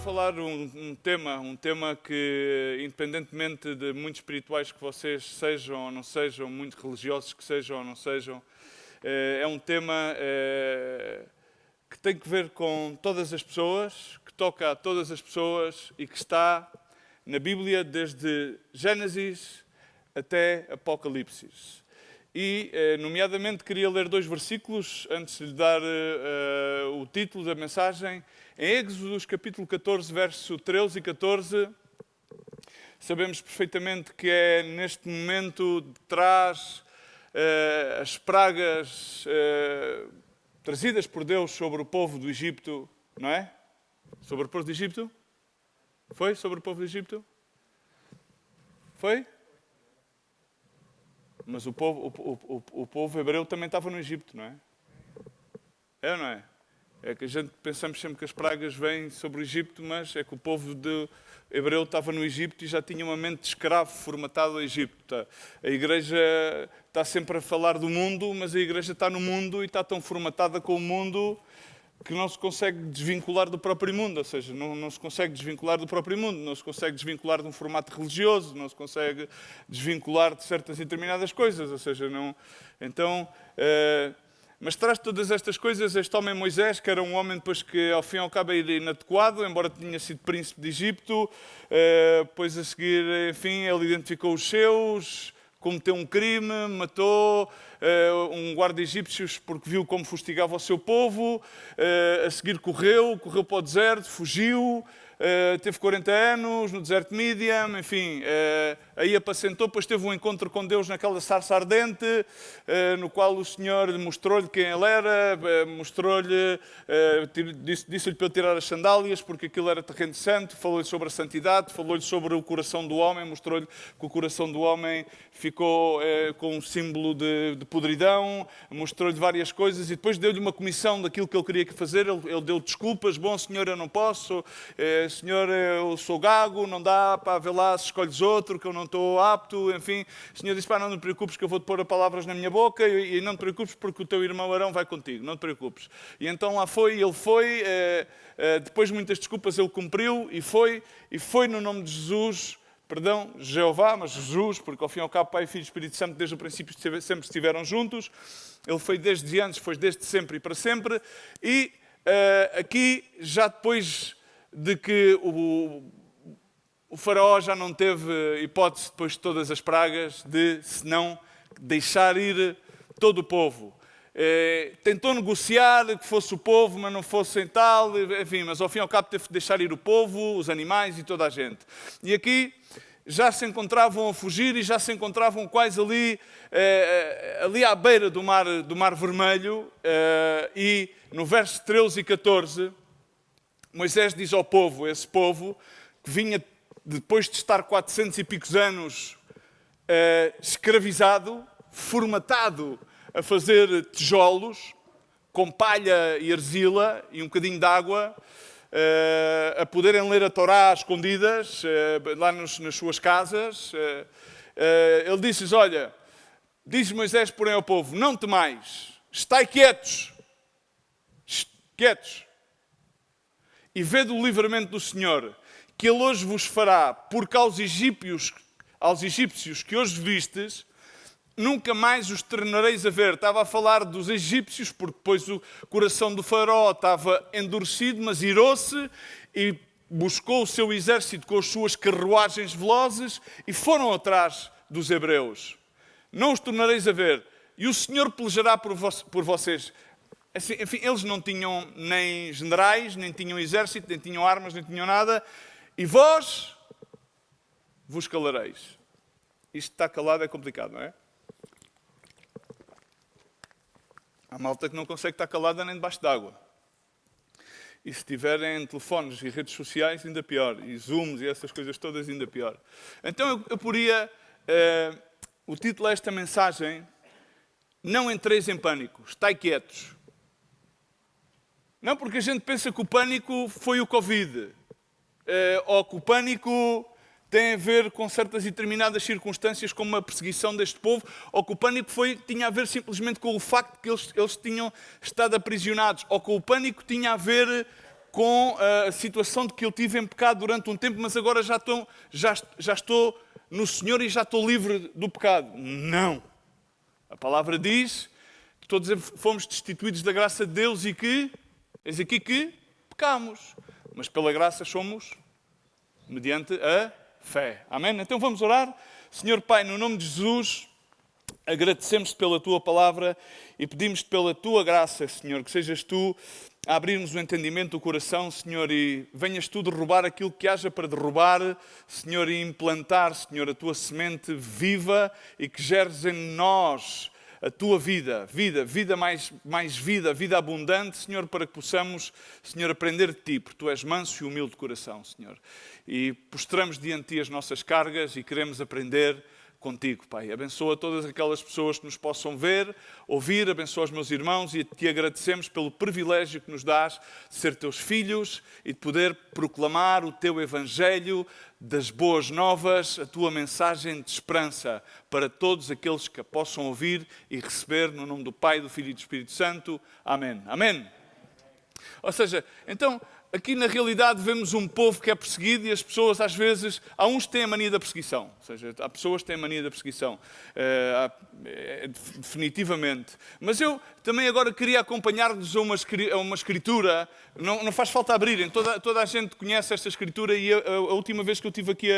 falar um tema que, independentemente de muito espirituais que vocês sejam ou não sejam, muito religiosos que sejam ou não sejam, é um tema que tem que ver com todas as pessoas, que toca a todas as pessoas e que está na Bíblia desde Gênesis até Apocalipse. E, nomeadamente, queria ler 2 versículos antes de lhe dar o título da mensagem. Em Êxodos, capítulo 14, verso 13 e 14, sabemos perfeitamente que é neste momento de trás as pragas trazidas por Deus sobre o povo do Egito, não é? Sobre o povo do Egito? Foi sobre o povo do Egito? Foi? Mas o povo hebreu também estava no Egito, não é? É ou não é? É que a gente pensamos sempre que as pragas vêm sobre o Egito, mas é que o povo hebreu estava no Egito e já tinha uma mente de escravo formatada ao Egito. A igreja está sempre a falar do mundo, mas a igreja está no mundo e está tão formatada com o mundo que não se consegue desvincular do próprio mundo, ou seja, não se consegue desvincular do próprio mundo, não se consegue desvincular de um formato religioso, não se consegue desvincular de certas e determinadas coisas, ou seja, não... Então, mas traz todas estas coisas este homem Moisés, que era um homem depois que ao fim e ao cabo era inadequado, embora tenha sido príncipe de Egito, depois a seguir, enfim, ele identificou os seus, cometeu um crime, matou um guarda egípcio porque viu como fustigava o seu povo, a seguir correu para o deserto, fugiu, teve 40 anos no deserto de Mídian, enfim, aí apacentou, depois teve um encontro com Deus naquela sarça ardente, no qual o Senhor mostrou-lhe quem ele era, mostrou-lhe, disse-lhe para ele tirar as sandálias, porque aquilo era terreno santo, falou-lhe sobre a santidade, falou-lhe sobre o coração do homem, mostrou-lhe que o coração do homem ficou com um símbolo de podridão, mostrou-lhe várias coisas e depois deu-lhe uma comissão daquilo que ele queria fazer, ele deu desculpas, bom Senhor, eu não posso, Senhor, eu sou gago, não dá, para ver lá se escolhes outro, que eu não estou apto, enfim. O Senhor disse, não te preocupes que eu vou-te pôr palavras na minha boca e não te preocupes porque o teu irmão Arão vai contigo, não te preocupes. E então lá ele foi, depois de muitas desculpas ele cumpriu e foi no nome de Jesus, Jeová, mas Jesus, porque ao fim e ao cabo Pai, Filho e Espírito Santo desde o princípio sempre estiveram juntos. Ele foi desde antes, foi desde sempre e para sempre. E aqui, já depois de que o faraó já não teve hipótese, depois de todas as pragas, de senão deixar ir todo o povo. Tentou negociar que fosse o povo, mas não fosse tal, enfim, mas ao fim e ao cabo teve que deixar ir o povo, os animais e toda a gente. E aqui já se encontravam a fugir e já se encontravam quase ali à beira do mar Vermelho, e no verso 13 e 14, Moisés diz ao povo, esse povo que vinha depois de estar 400 e picos anos escravizado, formatado a fazer tijolos com palha e argila e um bocadinho de água, a poderem ler a Torá às escondidas, lá nas suas casas. Ele disse-lhes, olha, diz Moisés, porém, ao povo, não temais, estai quietos, e vede o livramento do Senhor, que Ele hoje vos fará, porque aos egípcios que hoje vistes, nunca mais os tornareis a ver. Estava a falar dos egípcios, porque depois o coração do faraó estava endurecido, mas irou-se e buscou o seu exército com as suas carruagens velozes e foram atrás dos hebreus. Não os tornareis a ver. E o Senhor pelejará por vocês. Assim, enfim, eles não tinham nem generais, nem tinham exército, nem tinham armas, nem tinham nada. E vós vos calareis. Isto está calado é complicado, não é? Há malta que não consegue estar calada nem debaixo d'água. E se tiverem telefones e redes sociais, ainda pior. E Zooms e essas coisas todas, ainda pior. Então eu poria o título desta mensagem, não entreis em pânico, estai quietos. Não, porque a gente pensa que o pânico foi o Covid, ou que o pânico tem a ver com certas e determinadas circunstâncias, como a perseguição deste povo, ou que o pânico tinha a ver simplesmente com o facto de que eles tinham estado aprisionados, ou que o pânico tinha a ver com a situação de que eu tive em pecado durante um tempo, mas agora já estou no Senhor e já estou livre do pecado. Não. A palavra diz que todos fomos destituídos da graça de Deus e que, eis aqui que, pecamos. Mas pela graça somos mediante a fé. Amém? Então vamos orar. Senhor Pai, no nome de Jesus, agradecemos-te pela Tua palavra e pedimos-te pela Tua graça, Senhor, que sejas Tu a abrir-nos o entendimento do coração, Senhor, e venhas Tu derrubar aquilo que haja para derrubar, Senhor, e implantar, Senhor, a Tua semente viva e que geres em nós a Tua vida mais vida abundante, Senhor, para que possamos, Senhor, aprender de Ti, porque Tu és manso e humilde de coração, Senhor. E postramos diante de Ti as nossas cargas e queremos aprender contigo, Pai. Abençoa todas aquelas pessoas que nos possam ver, ouvir, abençoa os meus irmãos e te agradecemos pelo privilégio que nos dás de ser teus filhos e de poder proclamar o teu evangelho das boas novas, a tua mensagem de esperança para todos aqueles que a possam ouvir e receber no nome do Pai, do Filho e do Espírito Santo. Amém. Amém. Ou seja, então, aqui na realidade vemos um povo que é perseguido e as pessoas às vezes, há uns que têm a mania da perseguição, ou seja, há pessoas que têm a mania da perseguição, definitivamente. Mas eu também agora queria acompanhar-vos a uma escritura, não faz falta abrirem, toda a gente conhece esta escritura e a última vez que eu estive aqui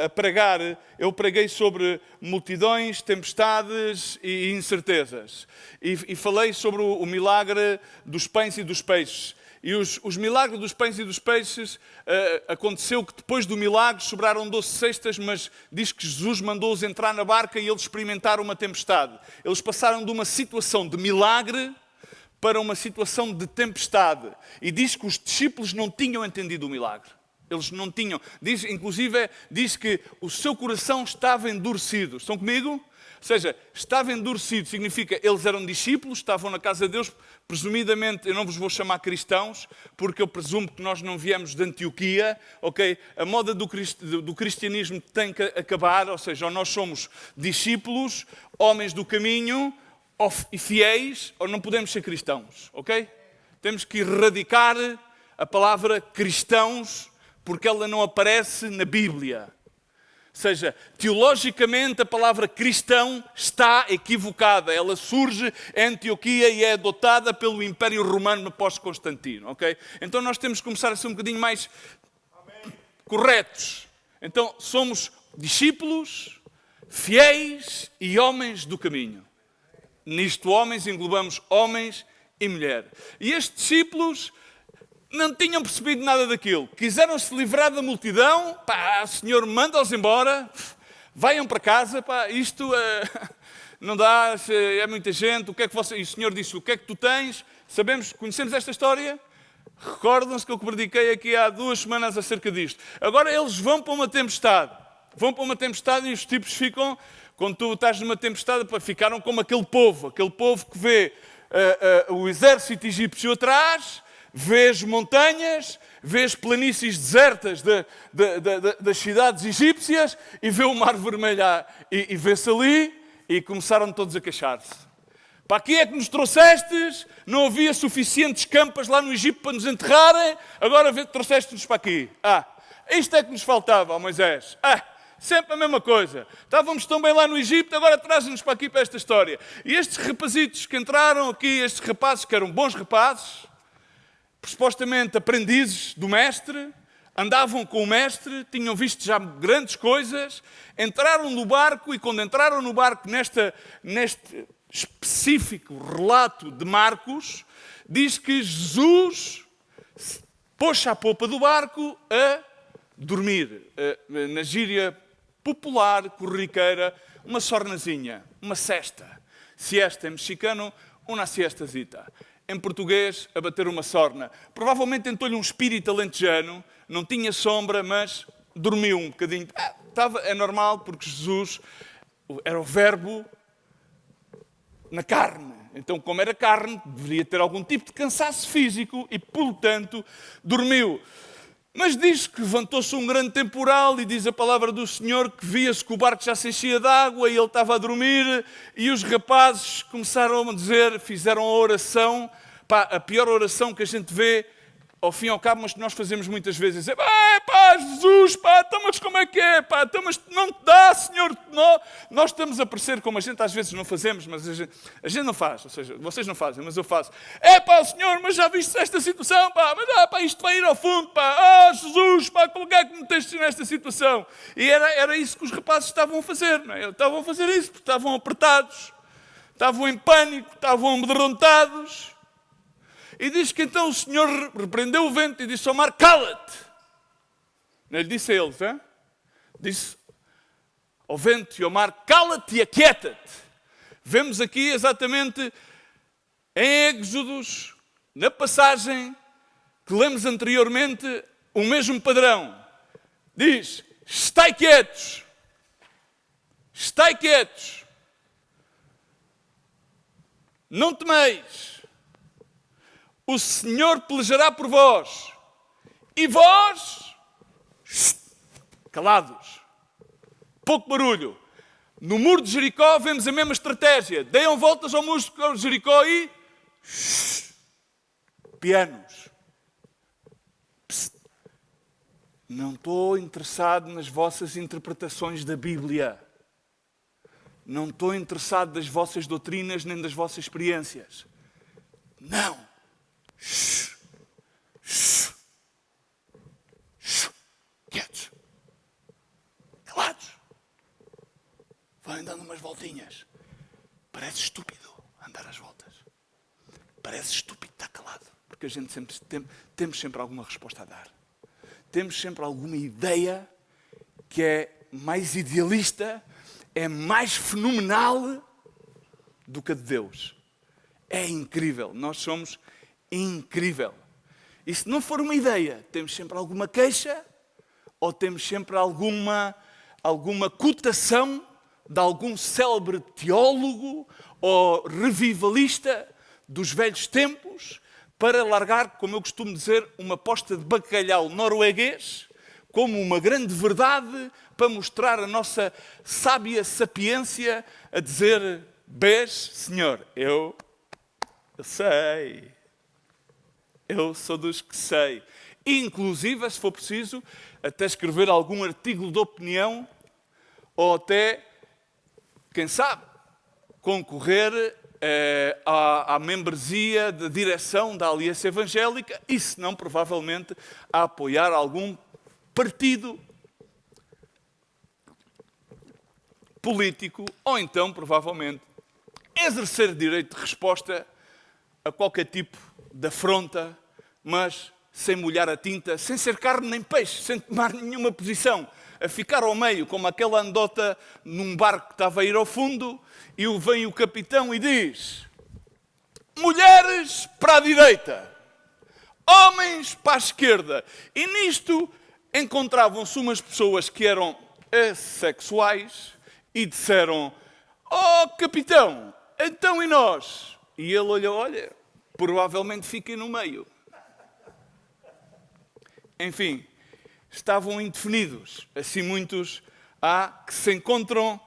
a pregar, eu preguei sobre multidões, tempestades e incertezas. E falei sobre o milagre dos pães e dos peixes. E os milagres dos pães e dos peixes, aconteceu que depois do milagre sobraram 12 cestas, mas diz que Jesus mandou-os entrar na barca e eles experimentaram uma tempestade. Eles passaram de uma situação de milagre para uma situação de tempestade. E diz que os discípulos não tinham entendido o milagre. Eles não tinham. Inclusive, diz que o seu coração estava endurecido. Estão comigo? Ou seja, estava endurecido, significa eles eram discípulos, estavam na casa de Deus, presumidamente, eu não vos vou chamar cristãos, porque eu presumo que nós não viemos de Antioquia, ok? A moda do cristianismo tem que acabar, ou seja, ou nós somos discípulos, homens do caminho, e fiéis, ou não podemos ser cristãos, ok? Temos que erradicar a palavra cristãos, porque ela não aparece na Bíblia. Ou seja, teologicamente a palavra cristão está equivocada. Ela surge em Antioquia e é adotada pelo Império Romano após Constantino. Okay? Então nós temos que começar a ser um bocadinho mais corretos. Então somos discípulos, fiéis e homens do caminho. Nisto homens englobamos homens e mulher. E estes discípulos não tinham percebido nada daquilo. Quiseram se livrar da multidão. Pá, o Senhor manda-os embora. Vaiam para casa. Pá, isto não dá, é muita gente. O que é que você... E o Senhor disse, o que é que tu tens? Conhecemos esta história? Recordam-se que eu prediquei aqui há 2 semanas acerca disto. Agora eles vão para uma tempestade. Vão para uma tempestade e os tipos ficam... Quando tu estás numa tempestade, ficaram como aquele povo que vê o exército egípcio atrás... Vê as montanhas, vê as planícies desertas das cidades egípcias e vê o mar vermelho e vê-se ali e começaram todos a queixar-se. Para aqui é que nos trouxestes, não havia suficientes campas lá no Egito para nos enterrarem, agora trouxeste-nos para aqui. Isto é que nos faltava, ó Moisés. Sempre a mesma coisa. Estávamos tão bem lá no Egito, agora trazem-nos para aqui para esta história. E estes rapazitos que entraram aqui, estes rapazes que eram bons rapazes, supostamente aprendizes do mestre, andavam com o mestre, tinham visto já grandes coisas, entraram no barco e quando entraram no barco neste específico relato de Marcos, diz que Jesus pôs-se à popa do barco a dormir. Na gíria popular, corriqueira, uma sornazinha, uma cesta. Siesta em mexicano, uma siestazita. Em português, a bater uma sorna. Provavelmente entrou-lhe um espírito alentejano, não tinha sombra, mas dormiu um bocadinho. É normal, porque Jesus era o verbo na carne. Então, como era carne, deveria ter algum tipo de cansaço físico e, portanto, dormiu. Mas diz que levantou-se um grande temporal e diz a palavra do Senhor que via-se que o barco já se enchia de água e ele estava a dormir e os rapazes começaram a dizer, fizeram a oração, a pior oração que a gente vê ao fim e ao cabo, mas que nós fazemos muitas vezes, é pá, Jesus, pá, então, mas como é que é, pá, então, mas não te dá, Senhor, nós estamos a parecer como a gente às vezes não fazemos, mas a gente não faz, ou seja, vocês não fazem, mas eu faço, pá, Senhor, mas já viste esta situação, pá, mas pá, isto vai ir ao fundo, pá, Jesus, pá, como é que me meteste nesta situação? E era isso que os rapazes estavam a fazer, não é? Estavam a fazer isso, porque estavam apertados, estavam em pânico, estavam amedrontados. E diz que então o Senhor repreendeu o vento e disse ao mar, cala-te. Não lhe disse a eles, hein? Disse ao vento e ao mar, cala-te e aquieta-te. Vemos aqui exatamente em Êxodos, na passagem que lemos anteriormente, o mesmo padrão. Diz, estai quietos. Estai quietos. Não temeis. O Senhor pelejará por vós. E vós, calados. Pouco barulho. No muro de Jericó vemos a mesma estratégia. Deem voltas ao muro de Jericó e... pianos. Psst. Não estou interessado nas vossas interpretações da Bíblia. Não estou interessado das vossas doutrinas nem das vossas experiências. Não. Quietos. Calados. Vão dando umas voltinhas. Parece estúpido andar às voltas. Parece estúpido estar calado. Porque a gente temos sempre alguma resposta a dar. Temos sempre alguma ideia que é mais idealista, é mais fenomenal do que a de Deus. É incrível. Nós somos incrível. E se não for uma ideia, temos sempre alguma queixa ou temos sempre alguma cotação de algum célebre teólogo ou revivalista dos velhos tempos para largar, como eu costumo dizer, uma posta de bacalhau norueguês como uma grande verdade para mostrar a nossa sábia sapiência a dizer, bês, Senhor, eu sei. Eu sou dos que sei. Inclusive, se for preciso, até escrever algum artigo de opinião ou até, quem sabe, concorrer à membresia da direção da Aliança Evangélica e, se não, provavelmente, a apoiar algum partido político ou então, provavelmente, exercer direito de resposta a qualquer tipo de afronta, mas sem molhar a tinta, sem ser carne nem peixe, sem tomar nenhuma posição, a ficar ao meio, como aquela anedota num barco que estava a ir ao fundo, e vem o capitão e diz, mulheres para a direita, homens para a esquerda. E nisto encontravam-se umas pessoas que eram assexuais e disseram, oh capitão, então e nós? E ele olhou, olha, provavelmente fiquem no meio. Enfim, estavam indefinidos. Assim muitos há que se encontram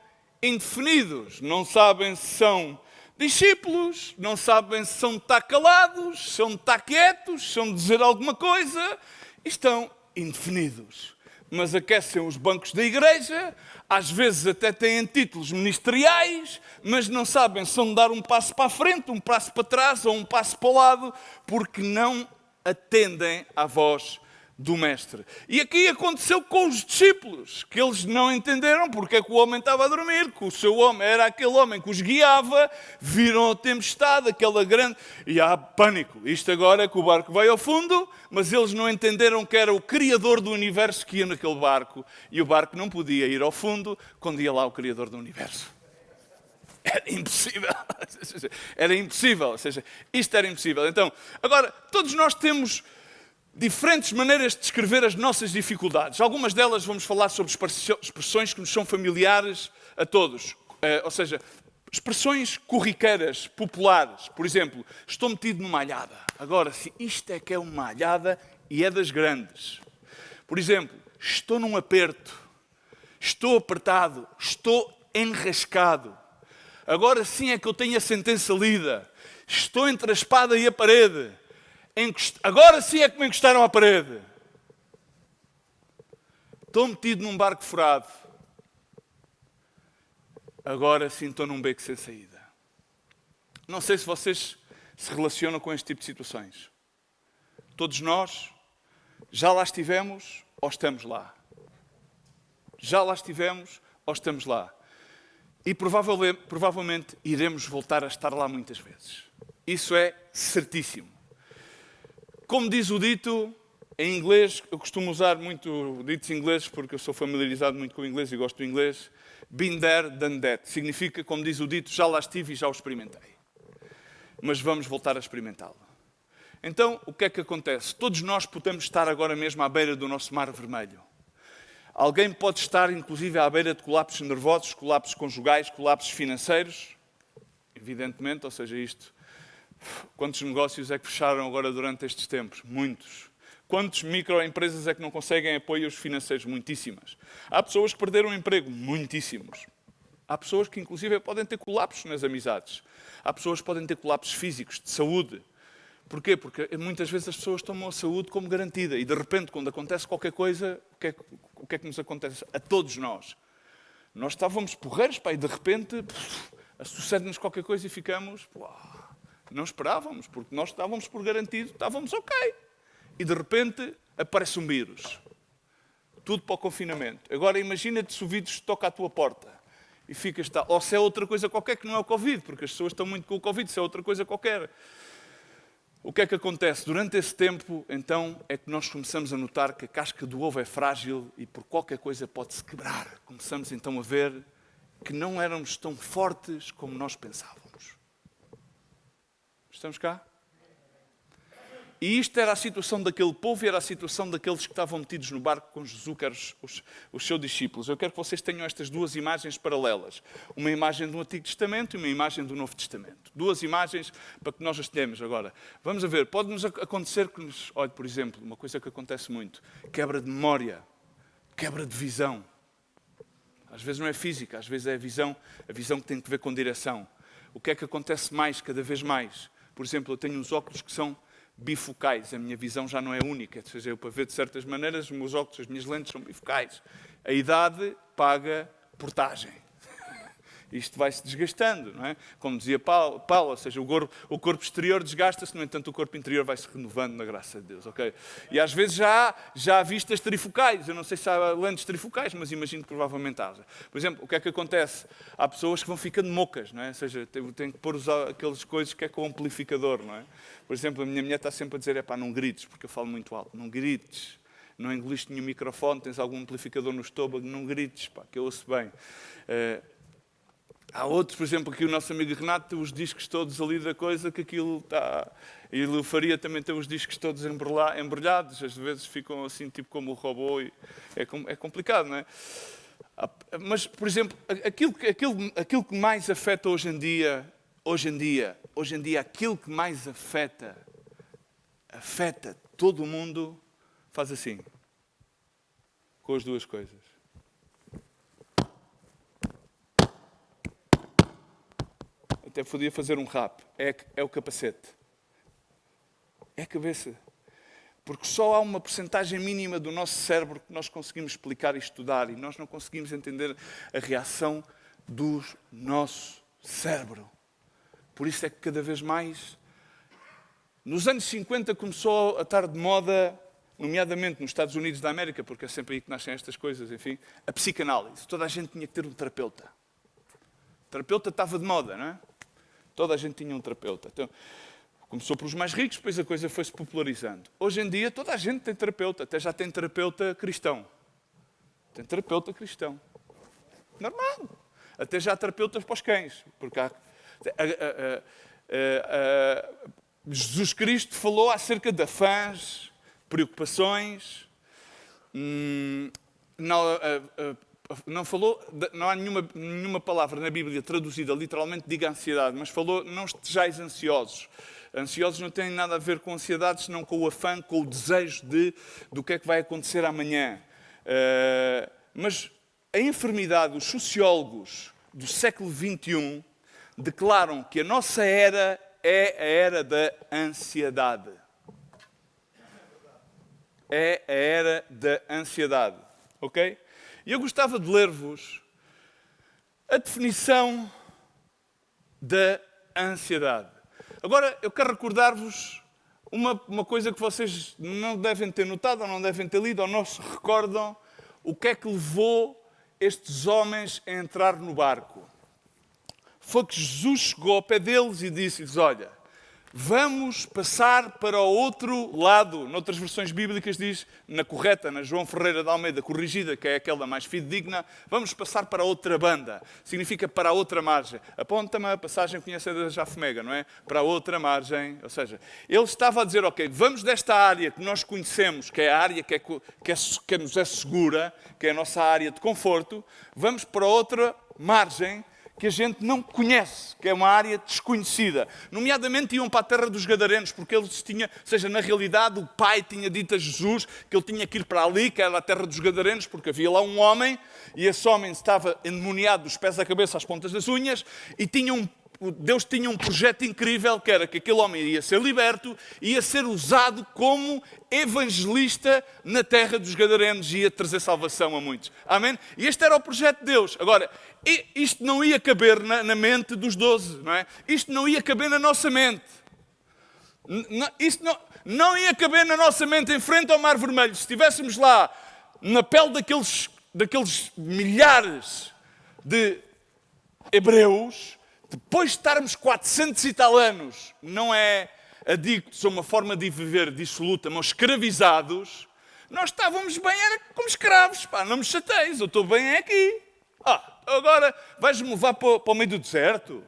indefinidos. Não sabem se são discípulos, não sabem se são de estar calados, se são de estar quietos, se são de dizer alguma coisa. Estão indefinidos. Mas aquecem os bancos da igreja, às vezes até têm títulos ministeriais, mas não sabem se são de dar um passo para a frente, um passo para trás ou um passo para o lado, porque não atendem à voz do Mestre. E aqui aconteceu com os discípulos, que eles não entenderam porque é que o homem estava a dormir, que o seu homem era aquele homem que os guiava, viram a tempestade, aquela grande... E há pânico. Isto agora é que o barco vai ao fundo, mas eles não entenderam que era o Criador do Universo que ia naquele barco, e o barco não podia ir ao fundo quando ia lá o Criador do Universo. Era impossível. Era impossível. Ou seja, isto era impossível. Então, agora, todos nós temos diferentes maneiras de descrever as nossas dificuldades. Algumas delas vamos falar sobre expressões que nos são familiares a todos. Ou seja, expressões corriqueiras, populares. Por exemplo, estou metido numa alhada. Agora, se isto é que é uma alhada e é das grandes. Por exemplo, estou num aperto. Estou apertado. Estou enrascado. Agora sim é que eu tenho a sentença lida. Estou entre a espada e a parede. Agora sim é que me encostaram à parede. Estou metido num barco furado. Agora sim estou num beco sem saída. Não sei se vocês se relacionam com este tipo de situações. Todos nós já lá estivemos ou estamos lá. Já lá estivemos ou estamos lá. E provavelmente iremos voltar a estar lá muitas vezes. Isso é certíssimo. Como diz o dito, em inglês, eu costumo usar muito ditos ingleses porque eu sou familiarizado muito com o inglês e gosto do inglês. Been there, done that. Significa, como diz o dito, já lá estive e já o experimentei. Mas vamos voltar a experimentá-lo. Então, o que é que acontece? Todos nós podemos estar agora mesmo à beira do nosso mar vermelho. Alguém pode estar, inclusive, à beira de colapsos nervosos, colapsos conjugais, colapsos financeiros. Evidentemente, ou seja, isto. Quantos negócios é que fecharam agora durante estes tempos? Muitos. Quantas microempresas é que não conseguem apoios financeiros? Muitíssimas. Há pessoas que perderam o emprego? Muitíssimos. Há pessoas que, inclusive, podem ter colapsos nas amizades. Há pessoas que podem ter colapsos físicos, de saúde. Porquê? Porque muitas vezes as pessoas tomam a saúde como garantida e, de repente, quando acontece qualquer coisa, o que é que nos acontece? A todos nós. Nós estávamos porreiros, pá, e de repente sucede-nos qualquer coisa e ficamos... Não esperávamos, porque nós estávamos por garantido, estávamos ok. E, de repente, aparece um vírus. Tudo para o confinamento. Agora, imagina-te se o vírus toca à tua porta. E ficas... Ou se é outra coisa qualquer que não é o Covid, porque as pessoas estão muito com o Covid, se é outra coisa qualquer... O que é que acontece? Durante esse tempo, então, é que nós começamos a notar que a casca do ovo é frágil e por qualquer coisa pode-se quebrar. Começamos então a ver que não éramos tão fortes como nós pensávamos. Estamos cá? E isto era a situação daquele povo e era a situação daqueles que estavam metidos no barco com Jesus, que eram os seus discípulos. Eu quero que vocês tenham estas duas imagens paralelas. Uma imagem do Antigo Testamento e uma imagem do Novo Testamento. Duas imagens para que nós as tenhamos agora. Vamos a ver, pode-nos acontecer que nos... Olha, por exemplo, uma coisa que acontece muito. Quebra de memória, quebra de visão. Às vezes não é física, às vezes é a visão que tem que ver com direção. O que é que acontece mais, cada vez mais? Por exemplo, eu tenho uns óculos que são bifocais, a minha visão já não é única, ou seja, eu para ver de certas maneiras, os meus óculos, as minhas lentes são bifocais. A idade paga portagem. Isto vai-se desgastando, não é? Como dizia Paulo, ou seja, o corpo exterior desgasta-se, no entanto o corpo interior vai-se renovando na graça de Deus, ok? E às vezes já há vistas trifocais, eu não sei se há lentes trifocais, mas imagino que provavelmente haja. Por exemplo, o que é que acontece? Há pessoas que vão ficando mocas, não é? Ou seja, tem que pôr aquelas coisas que é com o amplificador, não é? Por exemplo, a minha mulher está sempre a dizer, não grites, porque eu falo muito alto, não grites. Não engoliste nenhum microfone, tens algum amplificador no estômago, não grites, pá, que eu ouço bem. Há outros, por exemplo, aqui o nosso amigo Renato tem os discos todos ali da coisa, que aquilo está... E o Faria também tem os discos todos embrulhados, às vezes ficam assim, tipo como o robô, e é complicado, não é? Mas, por exemplo, aquilo que mais afeta hoje em dia, aquilo que mais afeta todo o mundo, faz assim, com as duas coisas. Até podia fazer um rap. É o capacete. É a cabeça. Porque só há uma percentagem mínima do nosso cérebro que nós conseguimos explicar e estudar. E nós não conseguimos entender a reação do nosso cérebro. Por isso é que cada vez mais... Nos anos 50 começou a estar de moda, nomeadamente nos Estados Unidos da América, porque é sempre aí que nascem estas coisas, enfim, a psicanálise. Toda a gente tinha que ter um terapeuta. O terapeuta estava de moda, não é? Toda a gente tinha um terapeuta. Então, começou pelos mais ricos, depois a coisa foi-se popularizando. Hoje em dia, toda a gente tem terapeuta. Até já tem terapeuta cristão. Tem terapeuta cristão. Normal. Até já há terapeutas para os cães. Porque Jesus Cristo falou acerca de afãs, preocupações. Não falou, não há nenhuma palavra na Bíblia traduzida literalmente, diga ansiedade, mas falou, não estejais ansiosos. Ansiosos não têm nada a ver com ansiedade, senão com o afã, com o desejo do que é que vai acontecer amanhã. Mas a enfermidade, os sociólogos do século XXI declaram que a nossa era é a era da ansiedade. É a era da ansiedade. Ok? E eu gostava de ler-vos a definição da ansiedade. Agora, eu quero recordar-vos uma coisa que vocês não devem ter notado, ou não devem ter lido, ou não se recordam, o que é que levou estes homens a entrar no barco. Foi que Jesus chegou ao pé deles e disse-lhes, olha, vamos passar para o outro lado. Noutras versões bíblicas diz, na correta, na João Ferreira de Almeida, corrigida, que é aquela mais fidedigna, vamos passar para a outra banda. Significa para a outra margem. Aponta-me a passagem conhecida da Jafomega, não é? Para a outra margem. Ou seja, ele estava a dizer, ok, vamos desta área que nós conhecemos, que é a área que nos é segura, que é a nossa área de conforto, vamos para outra margem que a gente não conhece, que é uma área desconhecida. Nomeadamente iam para a terra dos Gadarenos, porque eles tinham, ou seja, na realidade o pai tinha dito a Jesus que ele tinha que ir para ali, que era a terra dos Gadarenos, porque havia lá um homem, e esse homem estava endemoniado dos pés à cabeça às pontas das unhas, e Deus tinha um projeto incrível, que era que aquele homem ia ser liberto, ia ser usado como evangelista na terra dos Gadarenos e ia trazer salvação a muitos. Amém? E este era o projeto de Deus. Agora, isto não ia caber na mente dos 12, não é? Isto não ia caber na nossa mente. Isto não ia caber na nossa mente em frente ao Mar Vermelho. Se estivéssemos lá na pele daqueles milhares de hebreus, depois de estarmos 400 e tal anos, não é adictos a uma forma de viver dissoluta, mas escravizados, nós estávamos bem, era como escravos. Pá, não me chateies, eu estou bem aqui. Agora vais-me levar para o meio do deserto?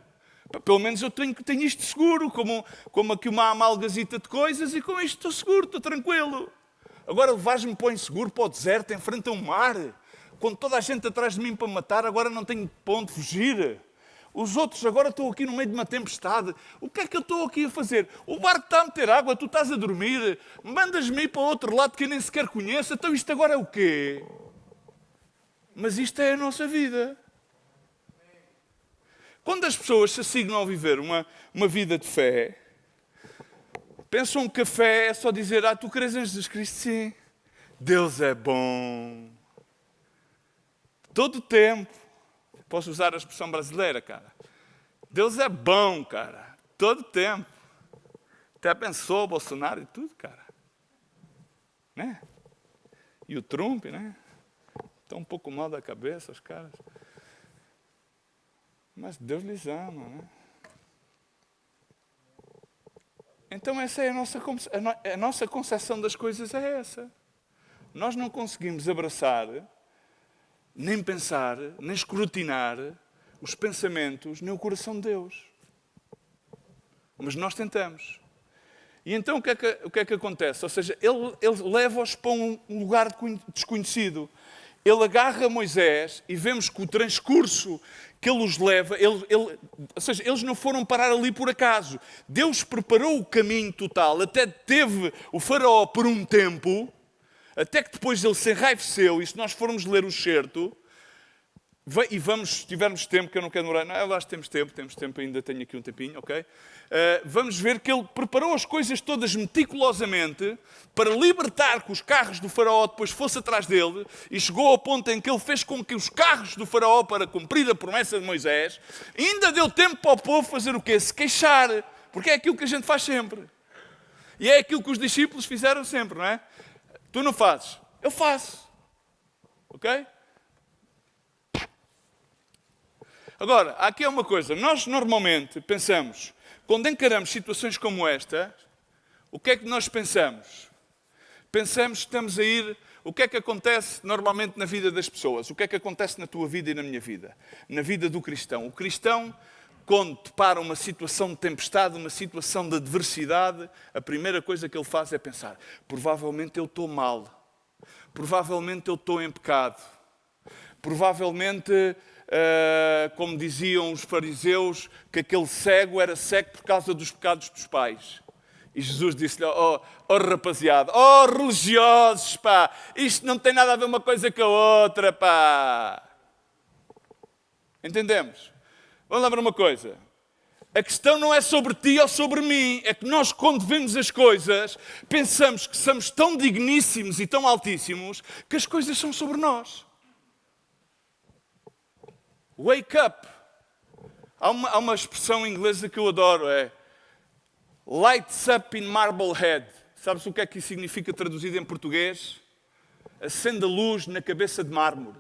Pelo menos eu tenho isto seguro, como aqui uma amalgazita de coisas, e com isto estou seguro, estou tranquilo. Agora levares-me para o inseguro, para o deserto, em frente a um mar, quando toda a gente atrás de mim para me matar, agora não tenho para onde fugir. Os outros agora estão aqui no meio de uma tempestade. O que é que eu estou aqui a fazer? O barco está a meter água, tu estás a dormir. Mandas-me ir para o outro lado que eu nem sequer conheço. Então isto agora é o quê? Mas isto é a nossa vida. Quando as pessoas se assignam a viver uma vida de fé, pensam que a fé é só dizer, tu crês em Jesus Cristo? Sim. Deus é bom. Todo o tempo. Posso usar a expressão brasileira, cara. Deus é bom, cara. Todo o tempo. Até pensou o Bolsonaro e tudo, cara. Né? E o Trump, né? Estão um pouco mal da cabeça, os caras. Mas Deus lhes ama, né? Então essa é a nossa concepção das coisas é essa. Nós não conseguimos abraçar, nem pensar, nem escrutinar os pensamentos nem o coração de Deus. Mas nós tentamos. E então o que é que acontece? Ou seja, ele leva-os para um lugar desconhecido. Ele agarra Moisés e vemos que o transcurso que ele os leva, ou seja, eles não foram parar ali por acaso. Deus preparou o caminho total, até teve o faraó por um tempo, até que depois ele se enraiveceu, e se nós formos ler o certo, e se tivermos tempo, que eu não quero demorar, eu acho que temos tempo, ainda tenho aqui um tempinho, ok? Vamos ver que ele preparou as coisas todas meticulosamente para libertar que os carros do faraó depois fossem atrás dele, e chegou ao ponto em que ele fez com que os carros do faraó, para cumprir a promessa de Moisés, ainda deu tempo para o povo fazer o quê? Se queixar, porque é aquilo que a gente faz sempre. E é aquilo que os discípulos fizeram sempre, não é? Tu não fazes, eu faço. Ok? Agora, aqui é uma coisa. Nós normalmente pensamos, quando encaramos situações como esta, o que é que nós pensamos? Pensamos que estamos a ir... O que é que acontece normalmente na vida das pessoas? O que é que acontece na tua vida e na minha vida? Na vida do cristão. O cristão, quando depara uma situação de tempestade, uma situação de adversidade, a primeira coisa que ele faz é pensar, provavelmente eu estou mal. Provavelmente eu estou em pecado. Provavelmente... como diziam os fariseus, que aquele cego era cego por causa dos pecados dos pais. E Jesus disse-lhe, rapaziada, religiosos, pá, isto não tem nada a ver uma coisa com a outra, pá. Entendemos? Vamos lembrar uma coisa. A questão não é sobre ti ou sobre mim. É que nós, quando vemos as coisas, pensamos que somos tão digníssimos e tão altíssimos que as coisas são sobre nós. Wake up. Há uma expressão inglesa que eu adoro, é lights up in Marblehead. Sabes o que é que isso significa traduzido em português? Acende a luz na cabeça de mármore.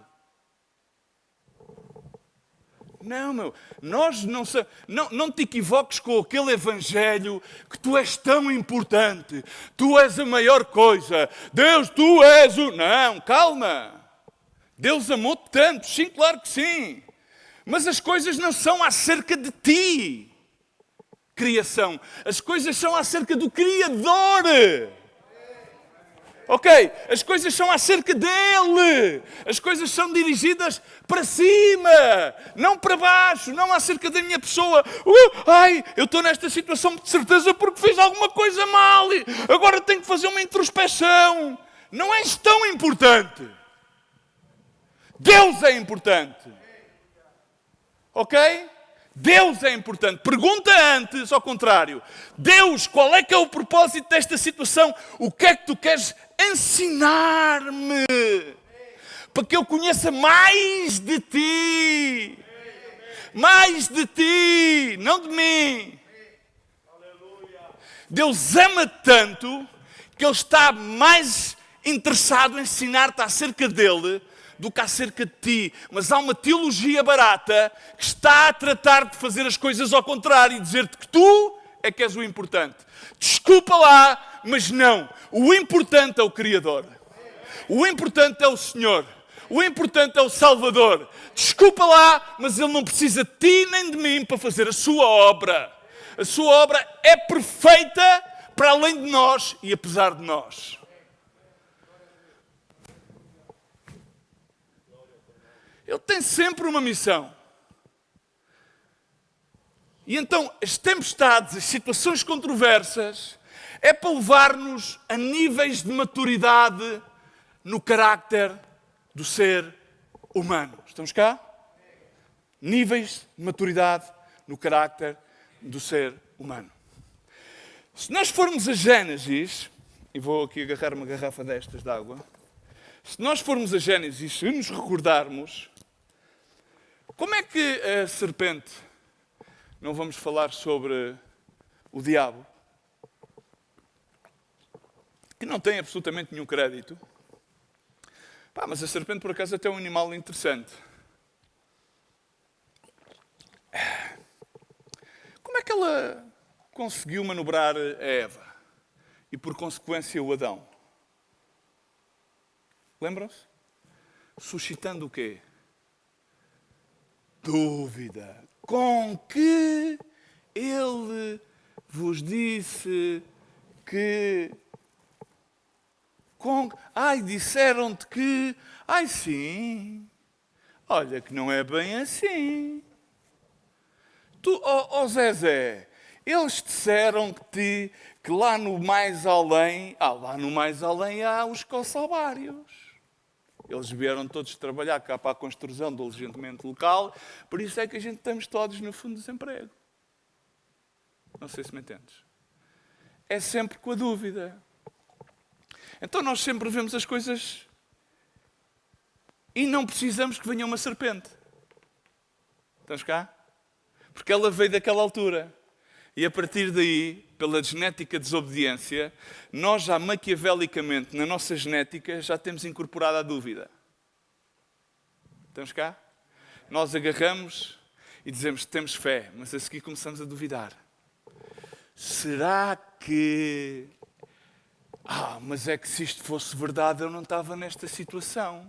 Não, meu, nós não te equivoques com aquele evangelho que tu és tão importante, tu és a maior coisa, Deus, tu és o... Não, calma. Deus amou-te tanto, sim, claro que sim. Mas as coisas não são acerca de ti, criação. As coisas são acerca do Criador. Ok, as coisas são acerca dele. As coisas são dirigidas para cima, não para baixo, não acerca da minha pessoa. Eu estou nesta situação de certeza porque fiz alguma coisa mal e agora tenho que fazer uma introspeção. Não és tão importante. Deus é importante. Ok? Deus é importante. Pergunta antes, ao contrário. Deus, qual é que é o propósito desta situação? O que é que tu queres ensinar-me? Para que eu conheça mais de ti. Mais de ti, não de mim. Deus ama tanto que Ele está mais interessado em ensinar-te acerca dele do que acerca de ti. Mas há uma teologia barata que está a tratar de fazer as coisas ao contrário e dizer-te que tu é que és o importante. Desculpa lá, mas não. O importante é o Criador. O importante é o Senhor. O importante é o Salvador. Desculpa lá, mas Ele não precisa de ti nem de mim para fazer a sua obra. A sua obra é perfeita para além de nós e apesar de nós. Ele tem sempre uma missão. E então, as tempestades, as situações controversas, é para levar-nos a níveis de maturidade no carácter do ser humano. Estamos cá? Níveis de maturidade no carácter do ser humano. Se nós formos a Gênesis, e vou aqui agarrar uma garrafa destas de água, se nós formos a Gênesis e nos recordarmos, como é que a serpente, não vamos falar sobre o diabo, que não tem absolutamente nenhum crédito, mas a serpente por acaso até é um animal interessante. Como é que ela conseguiu manobrar a Eva e por consequência o Adão? Lembram-se? Suscitando o quê? Dúvida. Com que ele vos disse que... disseram-te que... sim. Olha que não é bem assim. Tu, Zezé, eles disseram-te que lá no mais além... lá no mais além há os calçabários. Eles vieram todos trabalhar cá para a construção do alojamento local, por isso é que a gente estamos todos no fundo de desemprego. Não sei se me entendes. É sempre com a dúvida. Então nós sempre vemos as coisas e não precisamos que venha uma serpente. Estamos cá? Porque ela veio daquela altura. E a partir daí, pela genética desobediência, nós já maquiavelicamente, na nossa genética, já temos incorporado a dúvida. Estamos cá? Nós agarramos e dizemos que temos fé, mas a seguir começamos a duvidar. Será que... mas é que se isto fosse verdade, eu não estava nesta situação.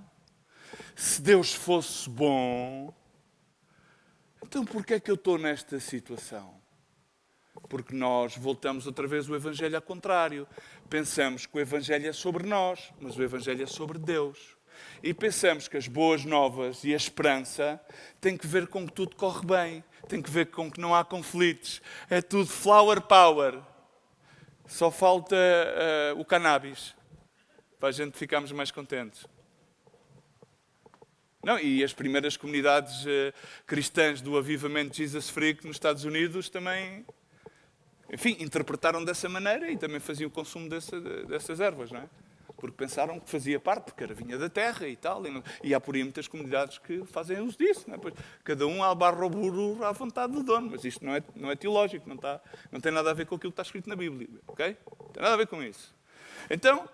Se Deus fosse bom, então porquê é que eu estou nesta situação? Porque nós voltamos outra vez o Evangelho ao contrário. Pensamos que o Evangelho é sobre nós, mas o Evangelho é sobre Deus. E pensamos que as boas novas e a esperança têm que ver com que tudo corre bem, têm que ver com que não há conflitos. É tudo flower power. Só falta o cannabis, para a gente ficarmos mais contentes. Não, e as primeiras comunidades cristãs do avivamento Jesus Freak nos Estados Unidos também, enfim, interpretaram dessa maneira e também faziam o consumo dessas ervas, não é? Porque pensaram que fazia parte, porque era vinha da terra e tal. E há por aí muitas comunidades que fazem uso disso. Não é? Pois, cada um albarra o burro à vontade do dono. Mas isto não é teológico, não tem nada a ver com aquilo que está escrito na Bíblia. Okay? Não tem nada a ver com isso. Então,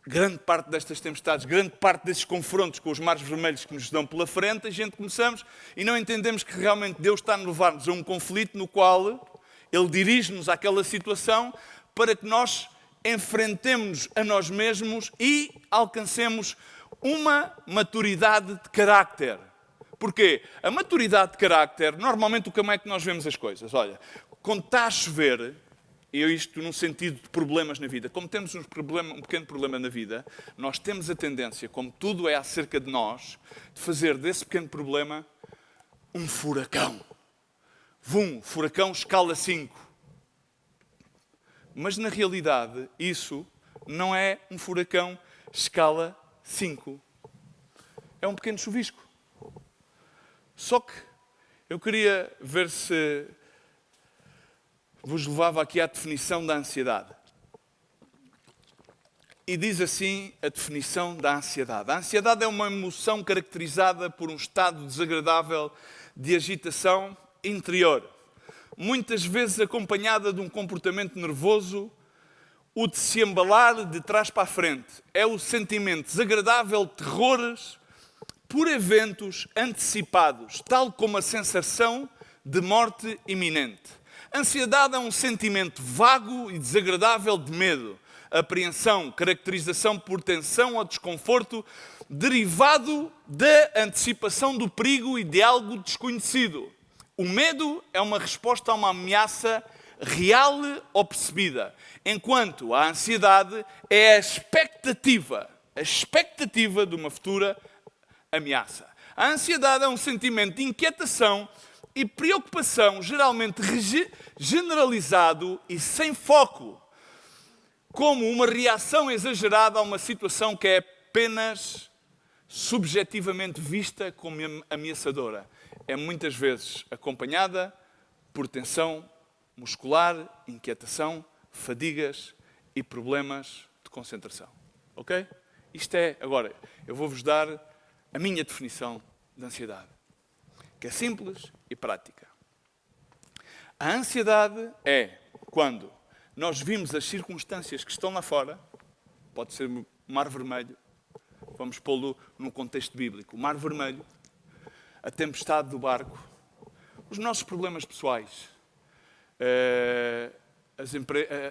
grande parte destas tempestades, grande parte desses confrontos com os mares vermelhos que nos dão pela frente, a gente começamos e não entendemos que realmente Deus está a levar-nos a um conflito no qual Ele dirige-nos àquela situação para que nós enfrentemos a nós mesmos e alcancemos uma maturidade de carácter. Porquê? A maturidade de carácter, normalmente como é que nós vemos as coisas? Olha, quando está a chover, e isto num sentido de problemas na vida, como temos um pequeno problema na vida, nós temos a tendência, como tudo é acerca de nós, de fazer desse pequeno problema um furacão. Furacão escala 5. Mas, na realidade, isso não é um furacão escala 5. É um pequeno chuvisco. Só que eu queria ver se vos levava aqui à definição da ansiedade. E diz assim a definição da ansiedade. A ansiedade é uma emoção caracterizada por um estado desagradável de agitação interior, muitas vezes acompanhada de um comportamento nervoso, o de se embalar de trás para a frente. É o sentimento desagradável de terrores por eventos antecipados, tal como a sensação de morte iminente. A ansiedade é um sentimento vago e desagradável de medo, apreensão, caracterização por tensão ou desconforto, derivado da antecipação do perigo e de algo desconhecido. O medo é uma resposta a uma ameaça real ou percebida, enquanto a ansiedade é a expectativa de uma futura ameaça. A ansiedade é um sentimento de inquietação e preocupação, geralmente generalizado e sem foco, como uma reação exagerada a uma situação que é apenas subjetivamente vista como ameaçadora. É muitas vezes acompanhada por tensão muscular, inquietação, fadigas e problemas de concentração. Ok? Isto é, agora, eu vou-vos dar a minha definição de ansiedade, que é simples e prática. A ansiedade é quando nós vimos as circunstâncias que estão lá fora, pode ser o Mar Vermelho, vamos pô-lo num contexto bíblico, o Mar Vermelho, a tempestade do barco, os nossos problemas pessoais,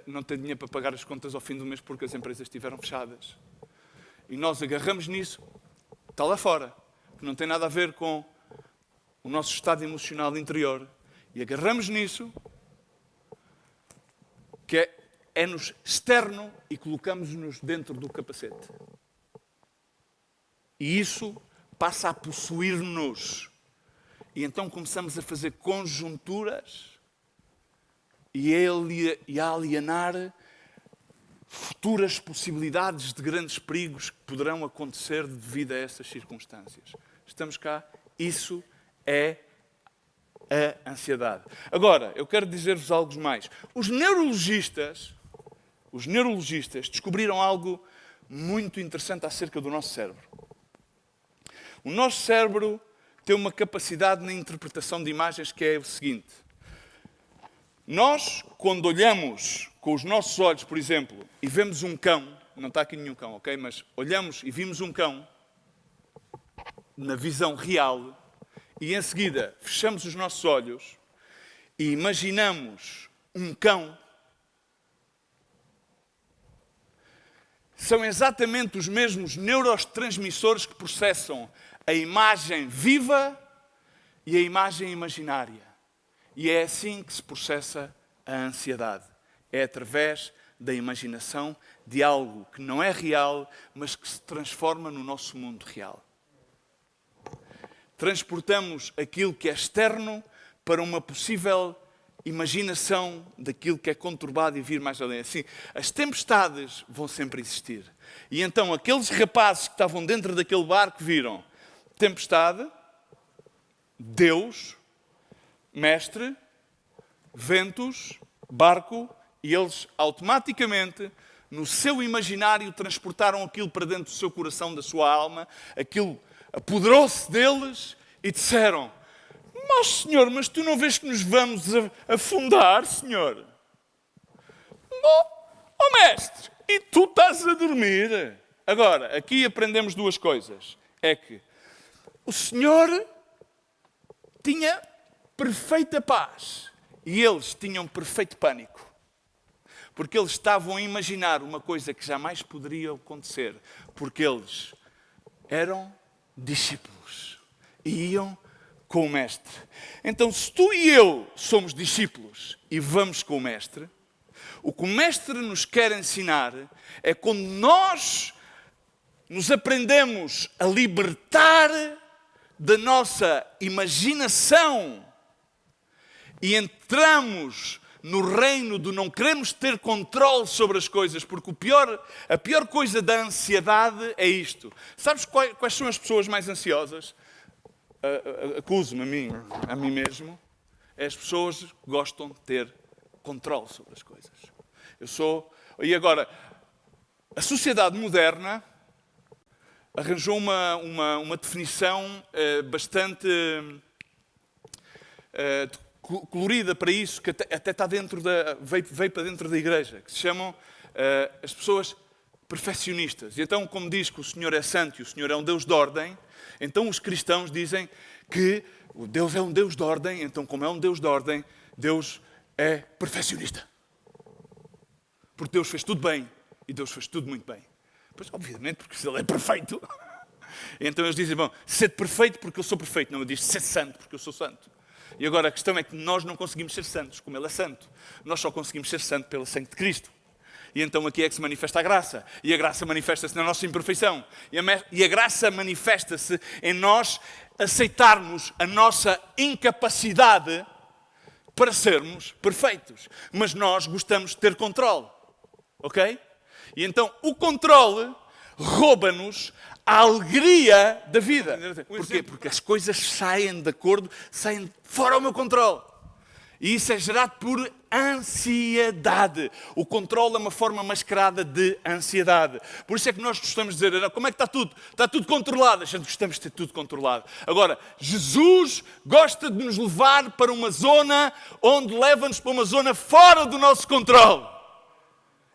não ter dinheiro para pagar as contas ao fim do mês porque as empresas estiveram fechadas. E nós agarramos nisso, está lá fora, que não tem nada a ver com o nosso estado emocional interior, e agarramos nisso, que é-nos externo e colocamos-nos dentro do capacete. E isso passa a possuir-nos. E então começamos a fazer conjunturas e a alienar futuras possibilidades de grandes perigos que poderão acontecer devido a essas circunstâncias. Estamos cá. Isso é a ansiedade. Agora, eu quero dizer-vos algo mais. Os neurologistas descobriram algo muito interessante acerca do nosso cérebro. O nosso cérebro tem uma capacidade na interpretação de imagens que é o seguinte. Nós, quando olhamos com os nossos olhos, por exemplo, e vemos um cão, não está aqui nenhum cão, ok? Mas olhamos e vimos um cão na visão real e em seguida fechamos os nossos olhos e imaginamos um cão, são exatamente os mesmos neurotransmissores que processam a imagem viva e a imagem imaginária. E é assim que se processa a ansiedade. É através da imaginação de algo que não é real, mas que se transforma no nosso mundo real. Transportamos aquilo que é externo para uma possível imaginação daquilo que é conturbado e vir mais além. Assim, as tempestades vão sempre existir. E então aqueles rapazes que estavam dentro daquele barco viram, tempestade, Deus, mestre, ventos, barco, e eles automaticamente, no seu imaginário, transportaram aquilo para dentro do seu coração, da sua alma, aquilo apoderou-se deles e disseram: mas Senhor, mas tu não vês que nos vamos afundar, Senhor? Oh mestre, e tu estás a dormir? Agora, aqui aprendemos duas coisas. É que o Senhor tinha perfeita paz e eles tinham perfeito pânico. Porque eles estavam a imaginar uma coisa que jamais poderia acontecer. Porque eles eram discípulos e iam com o Mestre. Então, se tu e eu somos discípulos e vamos com o Mestre, o que o Mestre nos quer ensinar é quando nós nos aprendemos a libertar da nossa imaginação e entramos no reino do não queremos ter controle sobre as coisas, porque a pior coisa da ansiedade é isto. Sabes quais são as pessoas mais ansiosas? Acuso-me a mim mesmo. É as pessoas que gostam de ter controle sobre as coisas. E agora, a sociedade moderna arranjou uma definição bastante colorida para isso, que até está veio para dentro da igreja, que se chamam as pessoas perfeccionistas. E então, como diz que o Senhor é santo e o Senhor é um Deus de ordem, então os cristãos dizem que o Deus é um Deus de ordem, então como é um Deus de ordem, Deus é perfeccionista. Porque Deus fez tudo bem e Deus fez tudo muito bem. Pois, obviamente, porque se Ele é perfeito. Então eles dizem, bom, sede perfeito porque eu sou perfeito. Não, eu digo, sede santo porque eu sou santo. E agora a questão é que nós não conseguimos ser santos como Ele é santo. Nós só conseguimos ser santos pelo sangue de Cristo. E então aqui é que se manifesta a graça. E a graça manifesta-se na nossa imperfeição. E a graça manifesta-se em nós aceitarmos a nossa incapacidade para sermos perfeitos. Mas nós gostamos de ter controle. Ok? E então o controle rouba-nos a alegria da vida. Porquê? Porque as coisas saem fora do meu controle. E isso é gerado por ansiedade. O controle é uma forma mascarada de ansiedade. Por isso é que nós gostamos de dizer, como é que está tudo? Está tudo controlado. A gente gostamos de ter tudo controlado. Agora, Jesus gosta de nos levar para uma zona onde leva-nos para uma zona fora do nosso controle.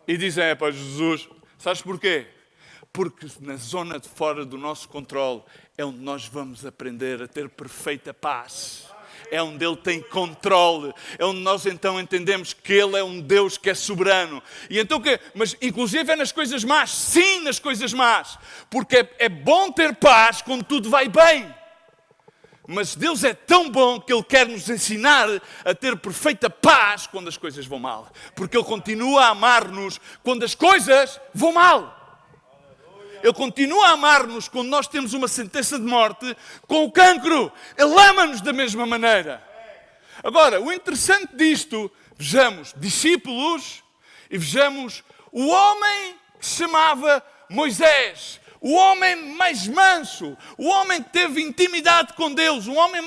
E dizem, Jesus, sabes porquê? Porque na zona de fora do nosso controle é onde nós vamos aprender a ter perfeita paz. É onde Ele tem controle. É onde nós então entendemos que Ele é um Deus que é soberano. E então mas inclusive é nas coisas más. Sim, nas coisas más. Porque é bom ter paz quando tudo vai bem. Mas Deus é tão bom que Ele quer nos ensinar a ter perfeita paz quando as coisas vão mal. Porque Ele continua a amar-nos quando as coisas vão mal. Ele continua a amar-nos quando nós temos uma sentença de morte com o cancro. Ele ama-nos da mesma maneira. Agora, o interessante disto, vejamos discípulos e vejamos o homem que se chamava Moisés. O homem mais manso, o homem que teve intimidade com Deus, um homem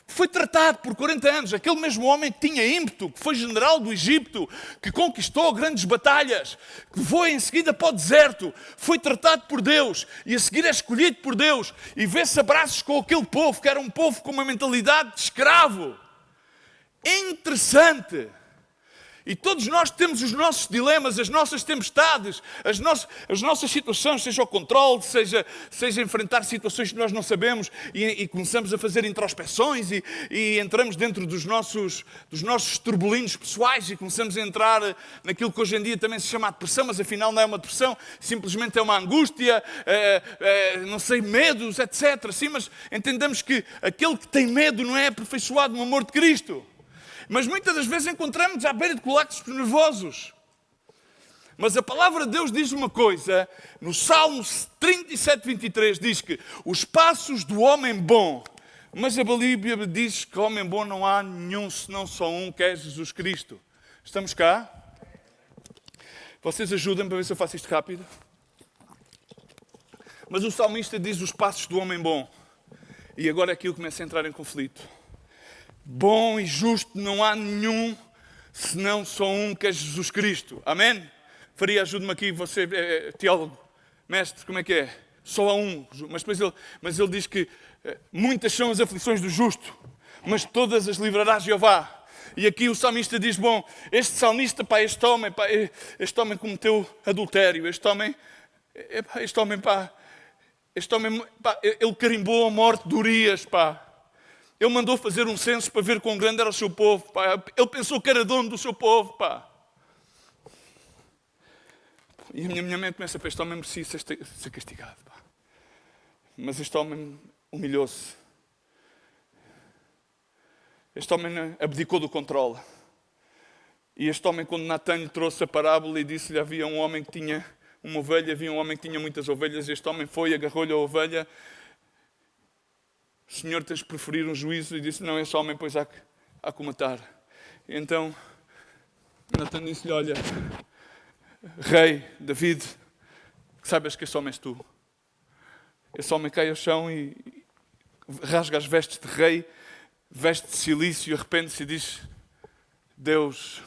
que foi tratado por 40 anos, aquele mesmo homem que tinha ímpeto, que foi general do Egito, que conquistou grandes batalhas, que foi em seguida para o deserto, foi tratado por Deus e a seguir é escolhido por Deus e vê-se abraços com aquele povo, que era um povo com uma mentalidade de escravo. Interessante. E todos nós temos os nossos dilemas, as nossas tempestades, as nossas situações, seja o controle, seja enfrentar situações que nós não sabemos e começamos a fazer introspeções e entramos dentro dos nossos turbulinos pessoais e começamos a entrar naquilo que hoje em dia também se chama depressão, mas afinal não é uma depressão, simplesmente é uma angústia, não sei, medos, etc. Sim, mas entendemos que aquele que tem medo não é aperfeiçoado no amor de Cristo. Mas muitas das vezes encontramos à beira de colapsos nervosos. Mas a palavra de Deus diz uma coisa, no Salmo 37, 23, diz que os passos do homem bom, mas a Bíblia diz que homem bom não há nenhum, senão só um, que é Jesus Cristo. Estamos cá? Vocês ajudem para ver se eu faço isto rápido. Mas o salmista diz os passos do homem bom. E agora aquilo começa a entrar em conflito. Bom e justo não há nenhum, senão só um, que é Jesus Cristo. Amém? Faria, ajude-me aqui, você é teólogo, mestre, como é que é? Só há um. Mas ele diz que muitas são as aflições do justo, mas todas as livrará Jeová. E aqui o salmista diz, bom, este salmista, este homem cometeu adultério, este homem, ele carimbou a morte de Urias, pá. Ele mandou fazer um censo para ver quão grande era o seu povo, pá. Ele pensou que era dono do seu povo, pá. E a minha mente começa para este homem merecia ser castigado, pá. Mas este homem humilhou-se. Este homem abdicou do controle. E este homem, quando Natan lhe trouxe a parábola e disse-lhe havia um homem que tinha uma ovelha, havia um homem que tinha muitas ovelhas, este homem foi, agarrou-lhe a ovelha. O Senhor, tens de preferir um juízo, e disse, não, esse homem pois há que o matar. E então Natan disse-lhe, olha, rei David, que saibas que esse homem és tu. Esse homem cai ao chão e rasga as vestes de rei, veste de cilício, arrepende-se e diz, Deus,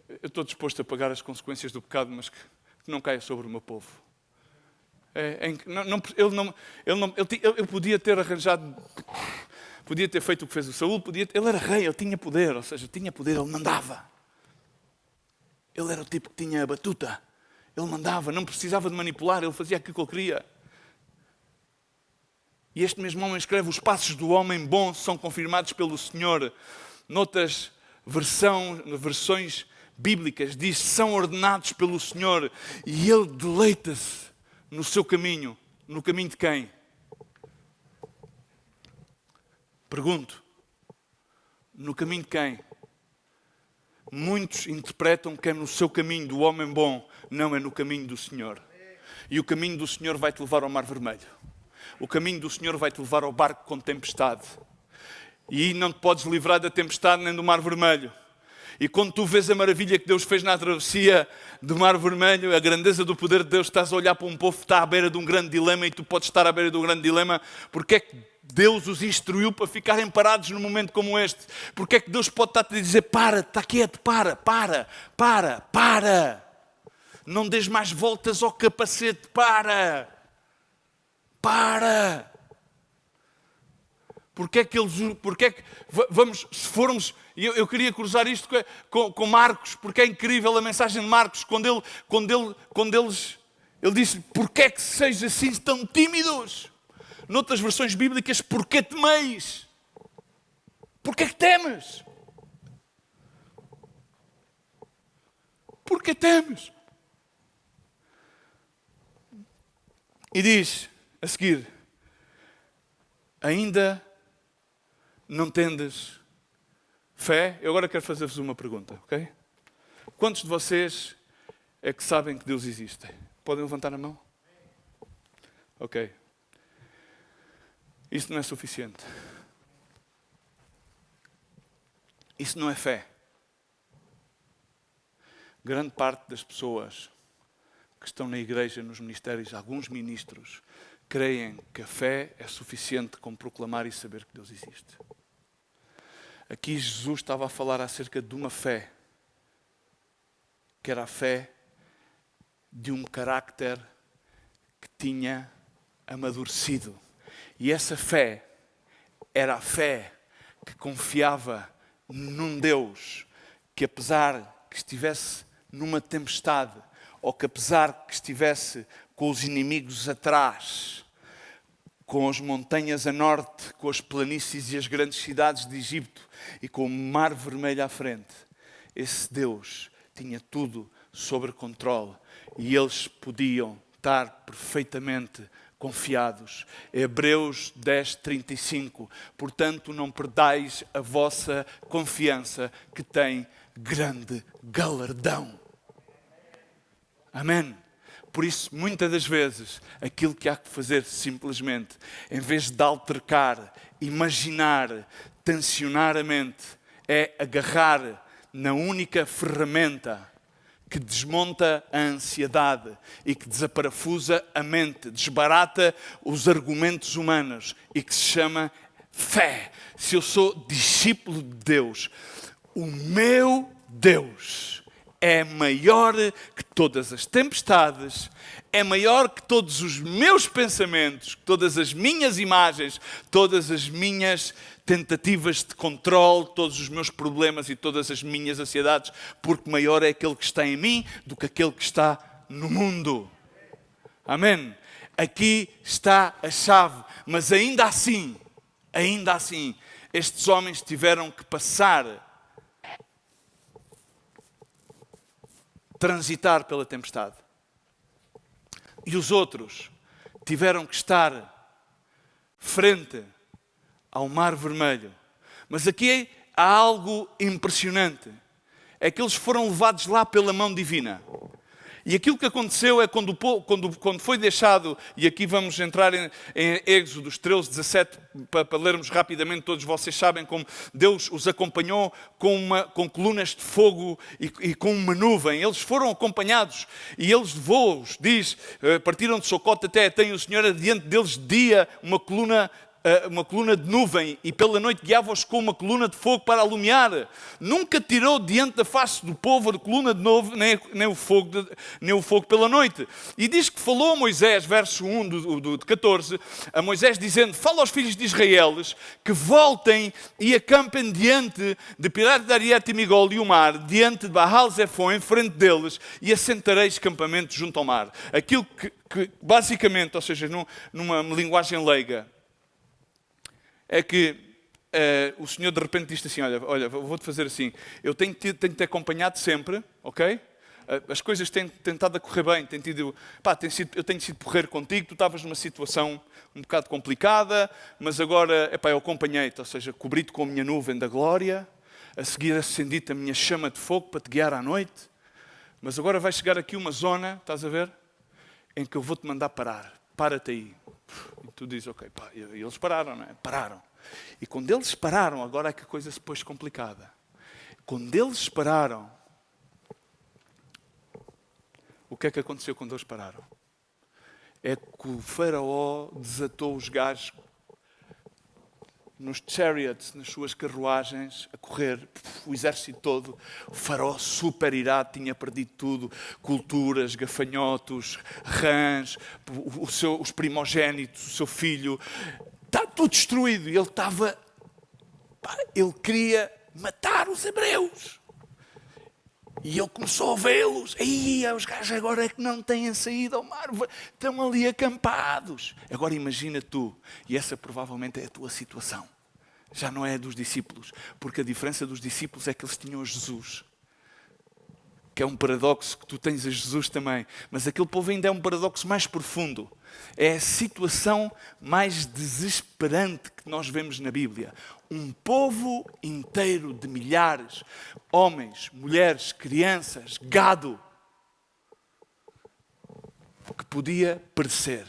eu estou disposto a pagar as consequências do pecado, mas que não caia sobre o meu povo. Ele podia ter arranjado, podia ter feito o que fez o Saúl, ele era rei, ele tinha poder, ou seja, tinha poder, ele mandava. Ele era o tipo que tinha a batuta, ele mandava, não precisava de manipular, ele fazia aquilo que ele queria. E este mesmo homem escreve, os passos do homem bom são confirmados pelo Senhor. Noutras versões bíblicas diz, são ordenados pelo Senhor e Ele deleita-se no seu caminho. No caminho de quem? Pergunto. No caminho de quem? Muitos interpretam que é no seu caminho do homem bom, não é no caminho do Senhor. E o caminho do Senhor vai-te levar ao Mar Vermelho. O caminho do Senhor vai-te levar ao barco com tempestade. E não te podes livrar da tempestade nem do Mar Vermelho. E quando tu vês a maravilha que Deus fez na travessia do Mar Vermelho, a grandeza do poder de Deus, estás a olhar para um povo que está à beira de um grande dilema e tu podes estar à beira de um grande dilema. Porque é que Deus os instruiu para ficarem parados num momento como este? Porque é que Deus pode estar a te dizer, para, está quieto, para. Não des mais voltas ao capacete, para. Porque é que vamos, se formos, eu queria cruzar isto com Marcos, porque é incrível a mensagem de Marcos, quando ele disse, porque é que sois assim tão tímidos? Noutras versões bíblicas, porque temeis? Porque é que temes? Porque temes? E diz, a seguir, ainda não tendes fé? Eu agora quero fazer-vos uma pergunta, ok? Quantos de vocês é que sabem que Deus existe? Podem levantar a mão? Ok. Isso não é suficiente. Isso não é fé. Grande parte das pessoas que estão na igreja, nos ministérios, alguns ministros, creem que a fé é suficiente como proclamar e saber que Deus existe. Aqui Jesus estava a falar acerca de uma fé, que era a fé de um carácter que tinha amadurecido. E essa fé era a fé que confiava num Deus que, apesar que estivesse numa tempestade, ou que apesar que estivesse com os inimigos atrás, com as montanhas a norte, com as planícies e as grandes cidades de Egito e com o Mar Vermelho à frente, esse Deus tinha tudo sob controle e eles podiam estar perfeitamente confiados. Hebreus 10:35. Portanto, não perdais a vossa confiança, que tem grande galardão. Amém? Por isso, muitas das vezes, aquilo que há que fazer simplesmente, em vez de altercar, imaginar, tensionar a mente, é agarrar na única ferramenta que desmonta a ansiedade e que desaparafusa a mente, desbarata os argumentos humanos e que se chama fé. Se eu sou discípulo de Deus, o meu Deus é maior que todas as tempestades, é maior que todos os meus pensamentos, todas as minhas imagens, todas as minhas tentativas de controle, todos os meus problemas e todas as minhas ansiedades, porque maior é aquele que está em mim do que aquele que está no mundo. Amém? Aqui está a chave, mas ainda assim, estes homens tiveram que transitar pela tempestade. E os outros tiveram que estar frente ao Mar Vermelho. Mas aqui há algo impressionante. É que eles foram levados lá pela mão divina. E aquilo que aconteceu é quando foi deixado, e aqui vamos entrar em Êxodos 13, 17, para lermos rapidamente, todos vocês sabem como Deus os acompanhou com colunas de fogo e com uma nuvem. Eles foram acompanhados e eles de voos, diz, partiram de Socote até, tem o Senhor adiante deles de dia uma coluna de nuvem e pela noite guiava-os com uma coluna de fogo para alumiar. Nunca tirou diante da face do povo a coluna de nuvem, nem o fogo pela noite. E diz que falou a Moisés, verso 1 de 14, a Moisés dizendo, fala aos filhos de Israel que voltem e acampem diante de Pirar de Ariete e Migol e o mar, diante de Baal-Zefon, em frente deles, e assentareis campamento junto ao mar. Aquilo que basicamente, ou seja, numa linguagem leiga, é que o Senhor de repente diz assim, olha, vou-te fazer assim, eu tenho te acompanhado sempre, ok? As coisas têm tentado a correr bem, eu tenho sido porreiro contigo, tu estavas numa situação um bocado complicada, mas agora, eu acompanhei-te, ou seja, cobri-te com a minha nuvem da glória, a seguir acendi-te a minha chama de fogo para te guiar à noite, mas agora vai chegar aqui uma zona, estás a ver, em que eu vou-te mandar parar, para-te aí. E tu dizes, ok, e eles pararam, não é? Pararam. E quando eles pararam, agora é que a coisa se pôs complicada. Quando eles pararam, o que é que aconteceu quando eles pararam? É que o faraó desatou os gajos nos chariots, nas suas carruagens, a correr, o exército todo. O faraó super irado, tinha perdido tudo, culturas, gafanhotos, rãs, os primogénitos, o seu filho. Está tudo destruído. E ele queria matar os hebreus. E ele começou a vê-los. Os gajos agora é que não têm saído ao mar. Estão ali acampados. Agora imagina tu. E essa provavelmente é a tua situação. Já não é a dos discípulos. Porque a diferença dos discípulos é que eles tinham Jesus. Que é um paradoxo que tu tens a Jesus também. Mas aquele povo ainda é um paradoxo mais profundo. É a situação mais desesperante que nós vemos na Bíblia. Um povo inteiro de milhares, homens, mulheres, crianças, gado, que podia perecer.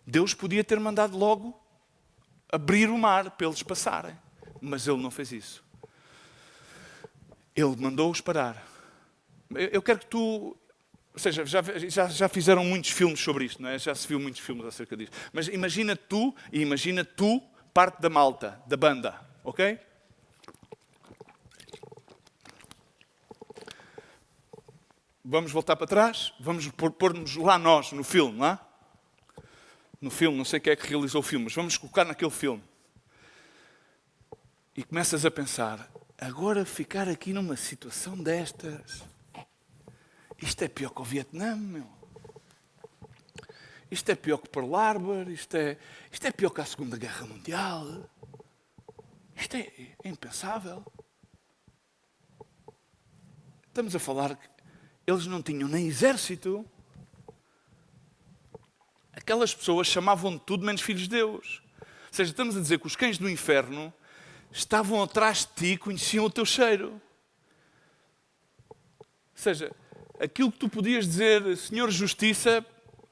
Deus podia ter mandado logo abrir o mar para eles passarem, mas Ele não fez isso. Ele mandou-os parar. Eu quero que tu... Ou seja, já fizeram muitos filmes sobre isto, não é? Já se viu muitos filmes acerca disto. Mas imagina tu, parte da malta, da banda, ok? Vamos voltar para trás, vamos pôr-nos lá nós, no filme, lá? No filme, não sei quem é que realizou o filme, mas vamos colocar naquele filme. E começas a pensar, agora ficar aqui numa situação destas... Isto é pior que o Vietnã, meu. Isto é pior que Pearl Harbor, isto é pior que a Segunda Guerra Mundial. Isto é impensável. Estamos a falar que eles não tinham nem exército. Aquelas pessoas chamavam de tudo menos filhos de Deus. Ou seja, estamos a dizer que os cães do inferno estavam atrás de ti e conheciam o teu cheiro. Ou seja... Aquilo que tu podias dizer, Senhor Justiça,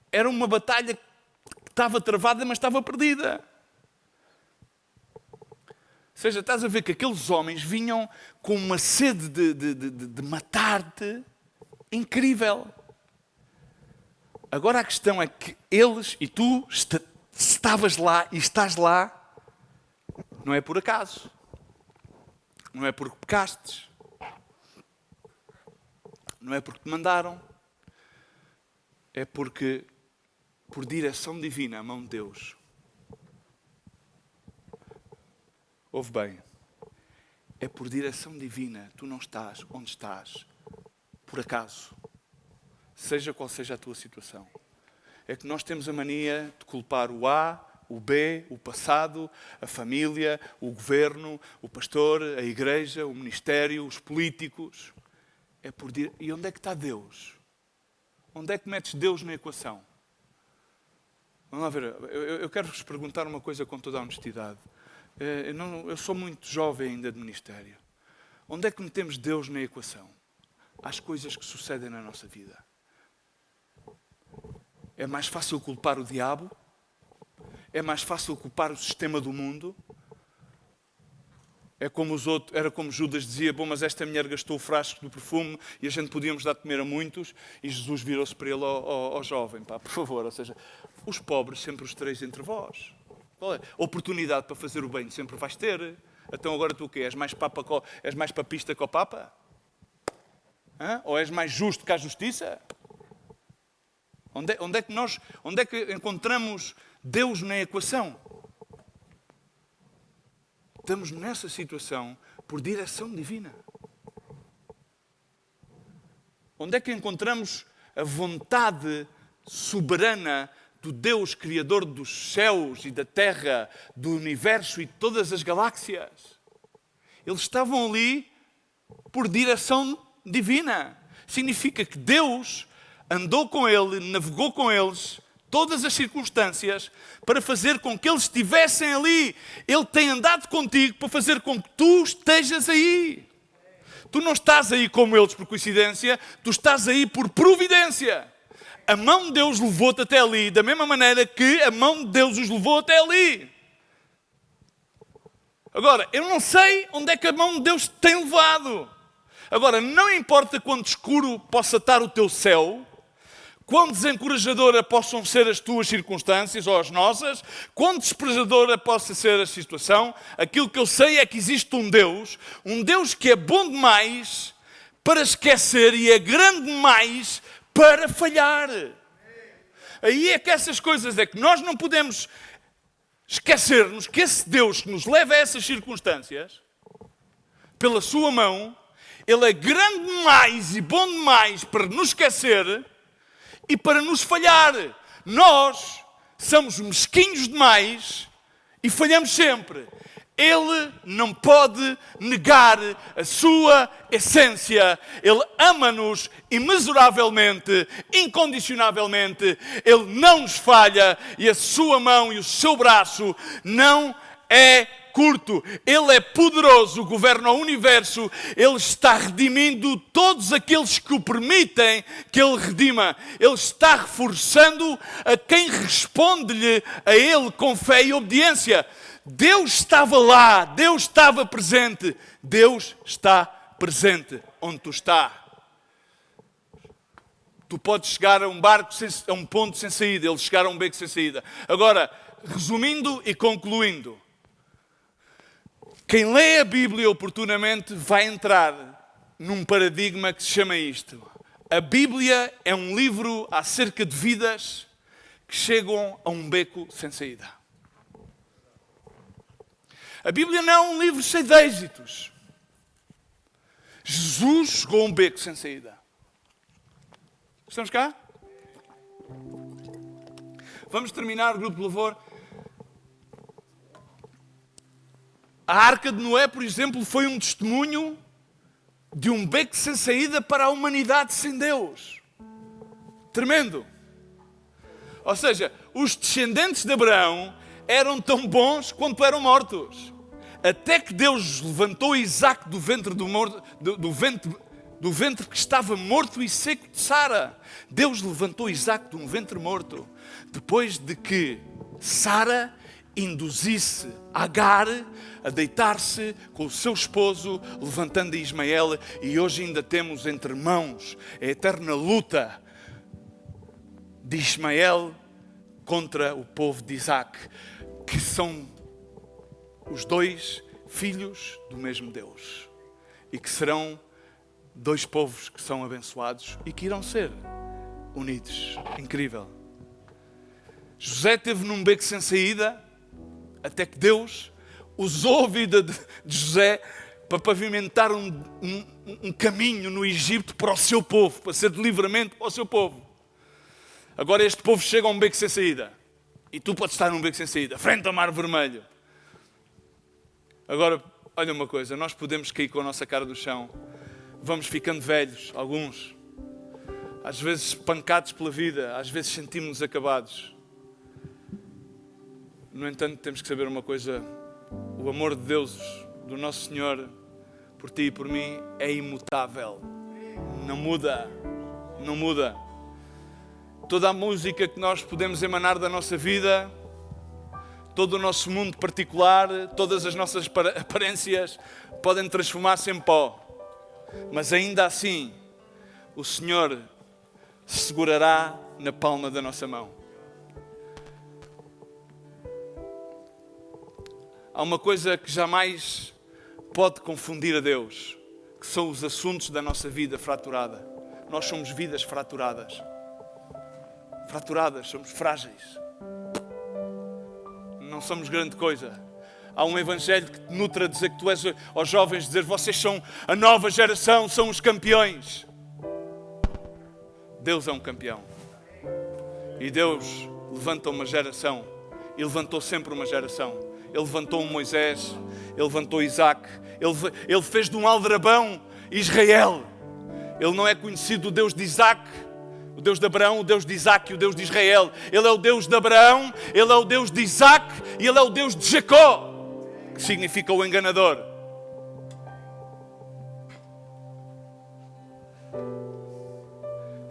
era uma batalha que estava travada, mas estava perdida. Ou seja, estás a ver que aqueles homens vinham com uma sede de matar-te, incrível. Agora a questão é que eles e tu estavas lá e estás lá, não é por acaso. Não é porque pecastes. Não é porque te mandaram. É porque, por direção divina, a mão de Deus. Ouve bem. É por direção divina. Tu não estás onde estás. Por acaso. Seja qual seja a tua situação. É que nós temos a mania de culpar o A, o B, o passado, a família, o governo, o pastor, a igreja, o ministério, os políticos. E onde é que está Deus? Onde é que metes Deus na equação? Vamos lá ver. Eu quero-vos perguntar uma coisa com toda a honestidade. Eu sou muito jovem ainda de ministério. Onde é que metemos Deus na equação? Às coisas que sucedem na nossa vida. É mais fácil culpar o diabo? É mais fácil culpar o sistema do mundo? Era como Judas dizia, bom, mas esta mulher gastou o frasco do perfume e a gente podíamos dar de comer a muitos. E Jesus virou-se para ele, ó jovem, pá, por favor. Ou seja, os pobres sempre os tereis entre vós. Qual é? Oportunidade para fazer o bem sempre vais ter. Então agora tu o quê? És mais papista que o Papa? Hã? Ou és mais justo que a justiça? Onde é que encontramos Deus na equação? Estamos nessa situação por direção divina. Onde é que encontramos a vontade soberana do Deus Criador dos céus e da terra, do universo e de todas as galáxias? Eles estavam ali por direção divina. Significa que Deus andou com ele, navegou com eles, todas as circunstâncias, para fazer com que eles estivessem ali. Ele tem andado contigo para fazer com que tu estejas aí. Tu não estás aí como eles por coincidência, tu estás aí por providência. A mão de Deus levou-te até ali, da mesma maneira que a mão de Deus os levou até ali. Agora, eu não sei onde é que a mão de Deus te tem levado. Agora, não importa quanto escuro possa estar o teu céu, quão desencorajadora possam ser as tuas circunstâncias ou as nossas, quão desprezadora possa ser a situação, aquilo que eu sei é que existe um Deus que é bom demais para esquecer e é grande demais para falhar. Aí é que essas coisas, é que nós não podemos esquecer-nos que esse Deus que nos leva a essas circunstâncias, pela sua mão, Ele é grande demais e bom demais para nos esquecer e para nos falhar. Nós somos mesquinhos demais e falhamos sempre. Ele não pode negar a sua essência. Ele ama-nos imensuravelmente, incondicionavelmente. Ele não nos falha e a sua mão e o seu braço não é curto. Ele é poderoso, governa o universo. Ele está redimindo todos aqueles que o permitem que Ele redima. Ele está reforçando a quem responde-lhe a Ele com fé e obediência. Deus estava lá, Deus estava presente. Deus está presente onde tu estás. Tu podes chegar a um barco, a um ponto sem saída. Eles chegaram a um beco sem saída. Agora, resumindo e concluindo, quem lê a Bíblia oportunamente vai entrar num paradigma que se chama isto. A Bíblia é um livro acerca de vidas que chegam a um beco sem saída. A Bíblia não é um livro cheio de êxitos. Jesus chegou a um beco sem saída. Estamos cá? Vamos terminar o grupo de louvor. A Arca de Noé, por exemplo, foi um testemunho de um beco sem saída para a humanidade sem Deus. Tremendo. Ou seja, os descendentes de Abraão eram tão bons quanto eram mortos. Até que Deus levantou Isaac do ventre do ventre que estava morto e seco de Sara. Deus levantou Isaac de um ventre morto. Depois de que Sara induzisse Agar a deitar-se com o seu esposo, levantando Ismael, e hoje ainda temos entre mãos a eterna luta de Ismael contra o povo de Isaac, que são os dois filhos do mesmo Deus, e que serão dois povos que são abençoados e que irão ser unidos. Incrível. José teve num beco sem saída, até que Deus usou a vida de José para pavimentar um caminho no Egito para o seu povo, para ser de livramento para o seu povo. Agora este povo chega a um beco sem saída. E tu podes estar num beco sem saída, frente ao Mar Vermelho. Agora, olha uma coisa, nós podemos cair com a nossa cara do chão. Vamos ficando velhos, alguns. Às vezes espancados pela vida, às vezes sentimos-nos acabados. No entanto, temos que saber uma coisa. O amor de Deus, do Nosso Senhor, por ti e por mim, é imutável. Não muda. Não muda. Toda a música que nós podemos emanar da nossa vida, todo o nosso mundo particular, todas as nossas aparências podem transformar-se em pó. Mas ainda assim, o Senhor se segurará na palma da nossa mão. Há uma coisa que jamais pode confundir a Deus, que são os assuntos da nossa vida fraturada. Nós somos vidas fraturadas. Fraturadas, somos frágeis. Não somos grande coisa. Há um evangelho que te nutre a dizer que tu és aos jovens, dizer vocês são a nova geração, são os campeões. Deus é um campeão. E Deus levanta uma geração. E levantou sempre uma geração. Ele levantou um Moisés, ele levantou Isaac, ele fez de um aldrabão Israel. Ele não é conhecido o Deus de Isaac, o Deus de Abraão, o Deus de Isaac e o Deus de Israel. Ele é o Deus de Abraão, ele é o Deus de Isaac e ele é o Deus de Jacó, que significa o enganador.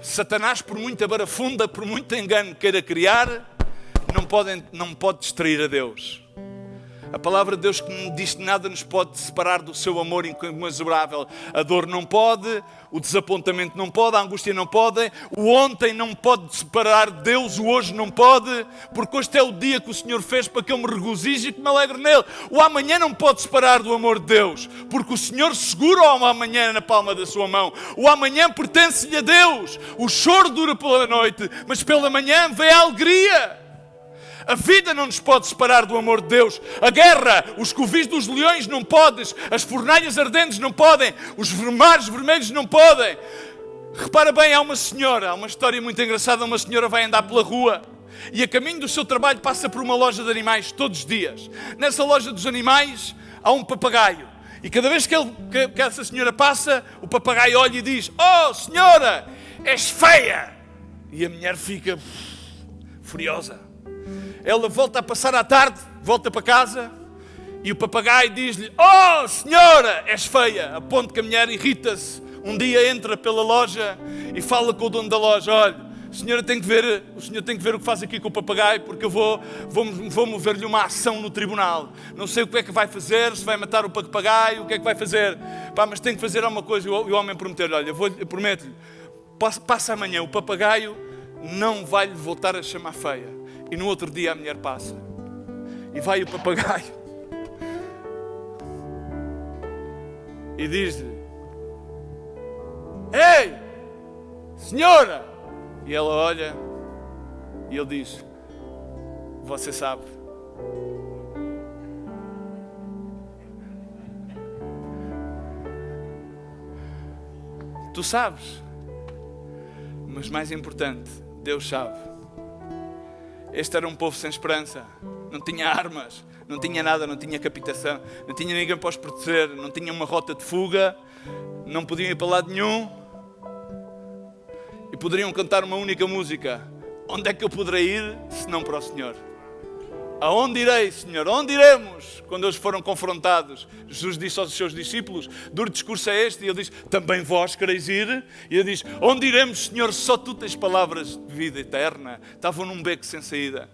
Satanás, por muita barafunda, por muito engano queira criar, não pode distrair a Deus. A palavra de Deus que me diz que nada nos pode separar do seu amor incomensurável. A dor não pode, o desapontamento não pode, a angústia não pode, o ontem não pode separar de Deus, o hoje não pode, porque este é o dia que o Senhor fez para que eu me regozije e que me alegre nele. O amanhã não pode separar do amor de Deus, porque o Senhor segura o amanhã na palma da sua mão. O amanhã pertence-lhe a Deus. O choro dura pela noite, mas pela manhã vem a alegria. A vida não nos pode separar do amor de Deus. A guerra, os covis dos leões não podes, as fornalhas ardentes não podem, os mares vermelhos não podem. Repara bem, há uma história muito engraçada. Uma senhora vai andar pela rua e a caminho do seu trabalho passa por uma loja de animais todos os dias. Nessa loja dos animais há um papagaio. E cada vez que essa senhora passa, o papagaio olha e diz: "Oh, senhora, és feia!" E a mulher fica furiosa. Ela volta a passar à tarde, volta para casa e o papagaio diz-lhe: "Oh, senhora, és feia!" A ponto que a mulher irrita-se. Um dia entra pela loja e fala com o dono da loja: "Olha, o senhor tem que ver o que faz aqui com o papagaio, porque eu vou mover-lhe uma ação no tribunal. Não sei o que é que vai fazer, se vai matar o papagaio, o que é que vai fazer. Mas tem que fazer alguma coisa." E o homem prometeu-lhe: "Olha, eu prometo-lhe, passa amanhã, o papagaio não vai lhe voltar a chamar feia." E no outro dia a mulher passa. E vai o papagaio. E diz-lhe: "Ei, senhora!" E ela olha e ele diz: "Você sabe." Tu sabes. Mas mais importante, Deus sabe. Este era um povo sem esperança. Não tinha armas, não tinha nada, não tinha captação, não tinha ninguém para os proteger, não tinha uma rota de fuga, não podiam ir para lado nenhum. E poderiam cantar uma única música: "Onde é que eu poderei ir, se não para o Senhor?" Aonde irei, Senhor? Onde iremos? Quando eles foram confrontados, Jesus disse aos seus discípulos: "Duro discurso é este?" E ele diz: "Também vós quereis ir?" E ele diz: "Onde iremos, Senhor? Só tu tens palavras de vida eterna." Estavam num beco sem saída.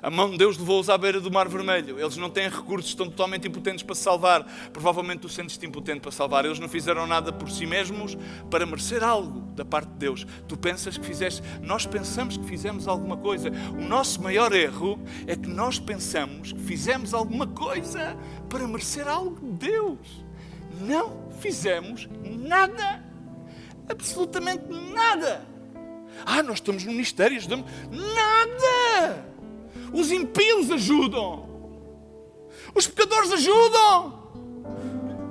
A mão de Deus levou-os à beira do Mar Vermelho. Eles não têm recursos, estão totalmente impotentes para se salvar. Provavelmente tu sentes-te impotente para salvar. Eles não fizeram nada por si mesmos para merecer algo da parte de Deus. Tu pensas que fizeste, nós pensamos que fizemos alguma coisa. O nosso maior erro é que nós pensamos que fizemos alguma coisa para merecer algo de Deus. Não fizemos nada. Absolutamente nada. Nós estamos no ministério, ajudamos. Nada! Os impios ajudam. Os pecadores ajudam.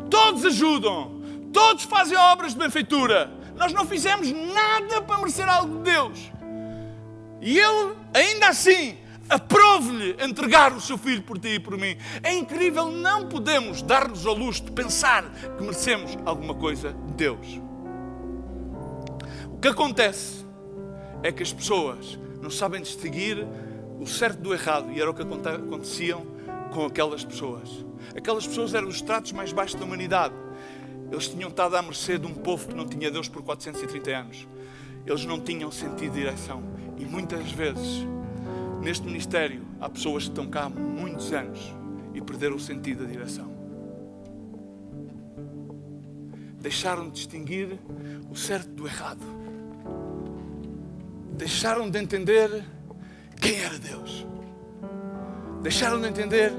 Todos ajudam. Todos fazem obras de benfeitura. Nós não fizemos nada para merecer algo de Deus. E Ele, ainda assim, aprove-lhe entregar o seu Filho por ti e por mim. É incrível, não podemos dar-nos ao luxo de pensar que merecemos alguma coisa de Deus. O que acontece é que as pessoas não sabem distinguir o certo do errado. E era o que acontecia com aquelas pessoas. Aquelas pessoas eram os estratos mais baixos da humanidade. Eles tinham estado à mercê de um povo que não tinha Deus por 430 anos. Eles não tinham sentido direção. E muitas vezes, neste ministério, há pessoas que estão cá há muitos anos e perderam o sentido da direção. Deixaram de distinguir o certo do errado. Deixaram de entender quem era Deus. Deixaram de entender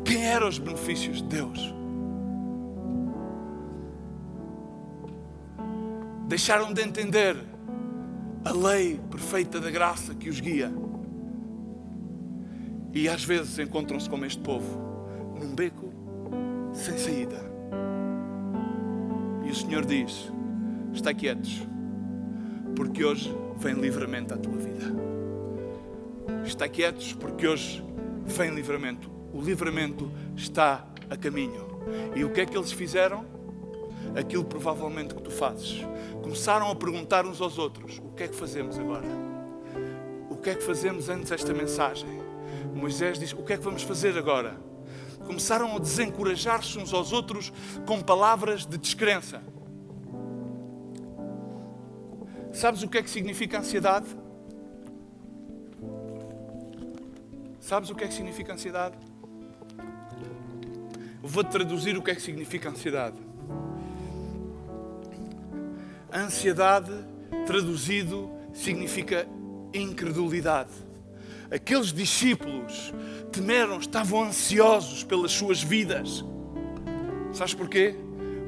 quem eram os benefícios de Deus. Deixaram de entender a lei perfeita da graça que os guia. E às vezes encontram-se como este povo, num beco sem saída. E o Senhor diz: está quietos, porque hoje vem livramento à tua vida. Está quietos, porque hoje vem livramento. O livramento está a caminho. E o que é que eles fizeram? Aquilo provavelmente que tu fazes. Começaram a perguntar uns aos outros: o que é que fazemos agora? O que é que fazemos antes desta mensagem? Moisés diz: o que é que vamos fazer agora? Começaram a desencorajar-se uns aos outros com palavras de descrença. Sabes o que é que significa ansiedade? Sabes o que é que significa ansiedade? Eu vou-te traduzir o que é que significa ansiedade. A ansiedade, traduzido, significa incredulidade. Aqueles discípulos temeram, estavam ansiosos pelas suas vidas. Sabes porquê?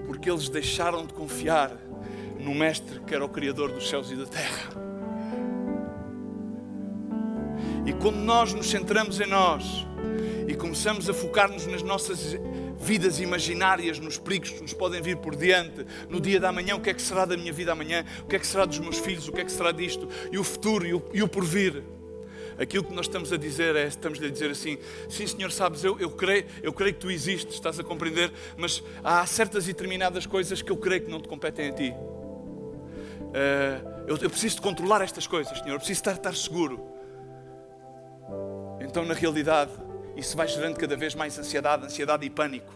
Porque eles deixaram de confiar no Mestre que era o Criador dos céus e da terra. E quando nós nos centramos em nós e começamos a focar-nos nas nossas vidas imaginárias, nos perigos que nos podem vir por diante, no dia da manhã, o que é que será da minha vida amanhã, o que é que será dos meus filhos, o que é que será disto, e o futuro e o porvir. Aquilo que nós estamos a dizer é, estamos-lhe a dizer assim: sim, Senhor, sabes, eu creio que tu existes, estás a compreender, mas há certas e determinadas coisas que eu creio que não te competem a ti. Eu preciso de controlar estas coisas, Senhor, eu preciso estar seguro. Então, na realidade, isso vai gerando cada vez mais ansiedade e pânico.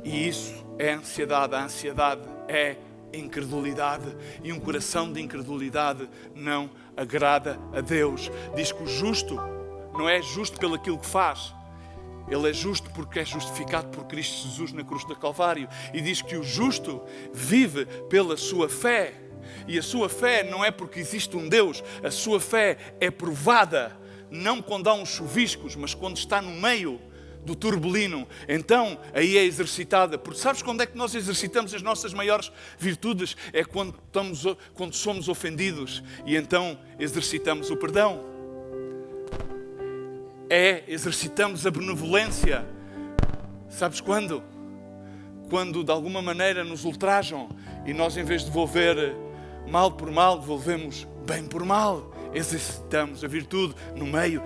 E isso é ansiedade. A ansiedade é incredulidade. E um coração de incredulidade não agrada a Deus. Diz que o justo não é justo pelo aquilo que faz. Ele é justo porque é justificado por Cristo Jesus na cruz do Calvário. E diz que o justo vive pela sua fé. E a sua fé não é porque existe um Deus. A sua fé é provada, não quando há uns chuviscos, mas quando está no meio do turbulino. Então, aí é exercitada. Porque sabes quando é que nós exercitamos as nossas maiores virtudes? É quando somos ofendidos. E então exercitamos o perdão. Exercitamos a benevolência. Sabes quando? Quando de alguma maneira nos ultrajam e nós, em vez de devolver mal por mal, devolvemos bem por mal. Exercitamos a virtude no meio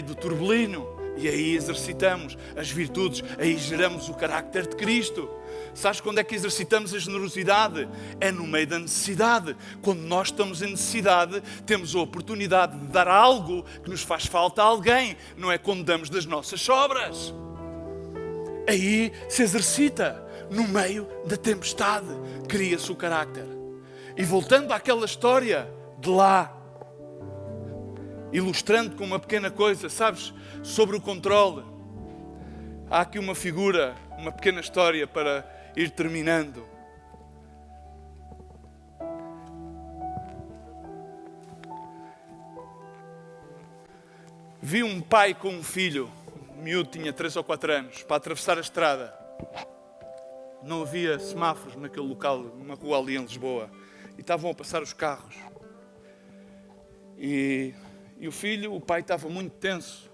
do turbulino. E aí exercitamos as virtudes, aí geramos o carácter de Cristo. Sabes quando é que exercitamos a generosidade? É no meio da necessidade. Quando nós estamos em necessidade, temos a oportunidade de dar algo que nos faz falta a alguém. Não é quando damos das nossas sobras. Aí se exercita. No meio da tempestade, cria-se o carácter. E voltando àquela história de lá, ilustrando com uma pequena coisa, sabes, sobre o controle. Há aqui uma figura, uma pequena história para ir terminando. Vi um pai com um filho, o miúdo tinha 3 ou 4 anos, para atravessar a estrada. Não havia semáforos naquele local, numa rua ali em Lisboa. E estavam a passar os carros. E o filho, o pai estava muito tenso.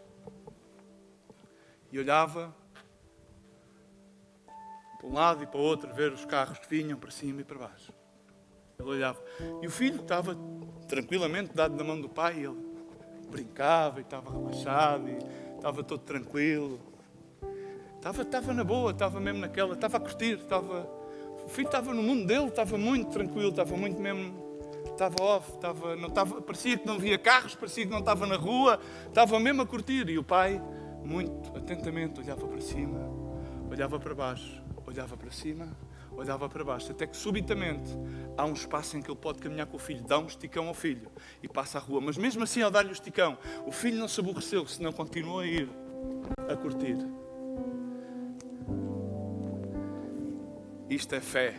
E olhava para um lado e para o outro, ver os carros que vinham para cima e para baixo. Ele olhava. E o filho estava tranquilamente dado na mão do pai. Ele brincava e estava relaxado e estava todo tranquilo. Estava na boa, estava mesmo naquela, estava a curtir, o filho estava no mundo dele, estava muito tranquilo, estava muito mesmo, estava off, parecia que não via carros, parecia que não estava na rua, estava mesmo a curtir. E o pai, muito atentamente, olhava para cima, olhava para baixo, olhava para cima, olhava para baixo, até que subitamente há um espaço em que ele pode caminhar com o filho, dá um esticão ao filho e passa a rua. Mas mesmo assim, ao dar-lhe o esticão, o filho não se aborreceu, senão continuou a ir, a curtir. Isto é fé.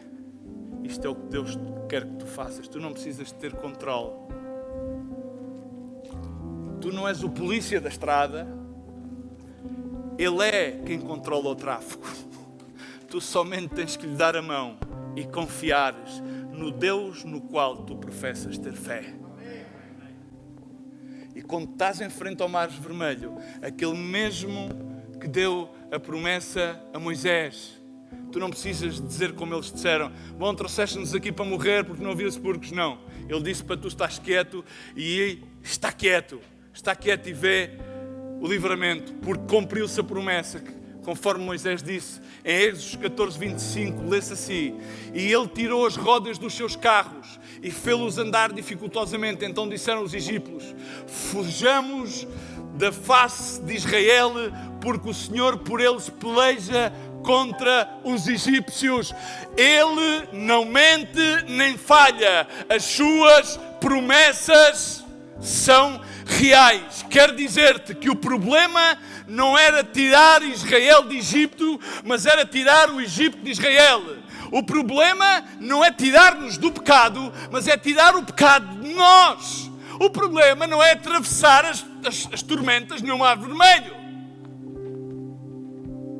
Isto é o que Deus quer que tu faças. Tu não precisas de ter controle. Tu não és o polícia da estrada. Ele é quem controla o tráfego. Tu somente tens que lhe dar a mão e confiares no Deus no qual tu professas ter fé. E quando estás em frente ao mar vermelho, aquele mesmo que deu a promessa a Moisés, tu não precisas dizer como eles disseram: bom, trouxeste-nos aqui para morrer porque não havia sepulcros. Não. Ele disse para tu estares quieto e está quieto e vê o livramento, porque cumpriu-se a promessa, conforme Moisés disse em Êxodo 14, 25, lê-se assim: e ele tirou as rodas dos seus carros e fê-los andar dificultosamente. Então disseram os egípcios: fujamos da face de Israel, porque o Senhor por eles peleja contra os egípcios. Ele não mente nem falha. As suas promessas são reais. Quero dizer-te que o problema não era tirar Israel de Egito, mas era tirar o Egito de Israel. O problema não é tirar-nos do pecado, mas é tirar o pecado de nós. O problema não é atravessar as tormentas no mar vermelho.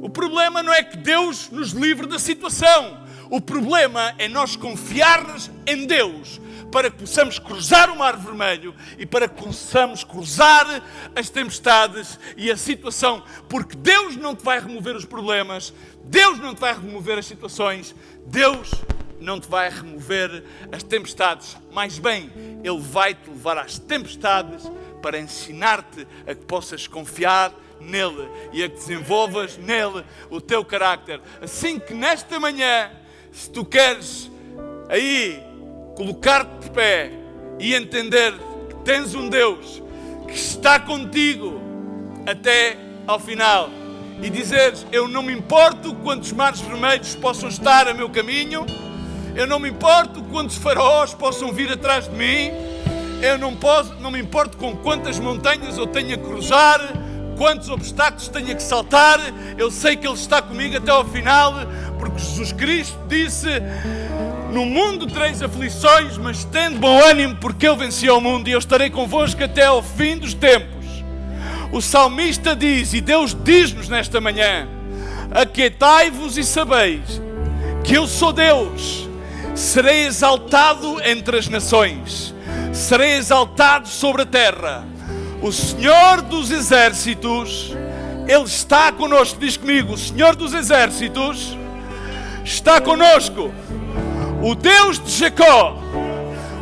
O problema não é que Deus nos livre da situação. O problema é nós confiarmos em Deus para que possamos cruzar o mar vermelho e para que possamos cruzar as tempestades e a situação. Porque Deus não te vai remover os problemas, Deus não te vai remover as situações, Deus não te vai remover as tempestades. Mais bem, Ele vai te levar às tempestades para ensinar-te a que possas confiar nele e a que desenvolvas nele o teu carácter. Assim que nesta manhã, se tu queres aí colocar-te de pé e entender que tens um Deus que está contigo até ao final e dizeres: eu não me importo quantos mares vermelhos possam estar a meu caminho, eu não me importo quantos faraós possam vir atrás de mim, eu não me importo com quantas montanhas eu tenha que cruzar, quantos obstáculos tenha que saltar, eu sei que Ele está comigo até ao final, porque Jesus Cristo disse: no mundo tereis aflições, mas tende bom ânimo, porque Ele venceu o mundo e eu estarei convosco até ao fim dos tempos. O salmista diz, e Deus diz-nos nesta manhã: aquietai-vos e sabeis que eu sou Deus, serei exaltado entre as nações, serei exaltado sobre a terra. O Senhor dos Exércitos, Ele está conosco. Diz comigo: o Senhor dos Exércitos está conosco. O Deus de Jacó,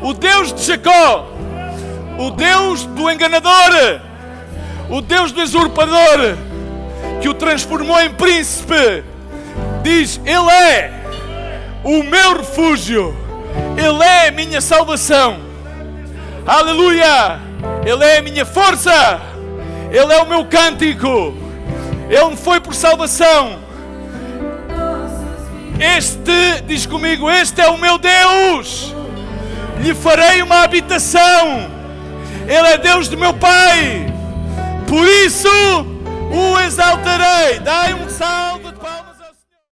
o Deus de Jacó, o Deus do enganador, o Deus do usurpador, que o transformou em príncipe, diz: Ele é o meu refúgio, Ele é a minha salvação. Aleluia! Ele é a minha força, Ele é o meu cântico, Ele me foi por salvação. Diz comigo: este é o meu Deus, lhe farei uma habitação, Ele é Deus do meu pai. Por isso o exaltarei. Dai um salve.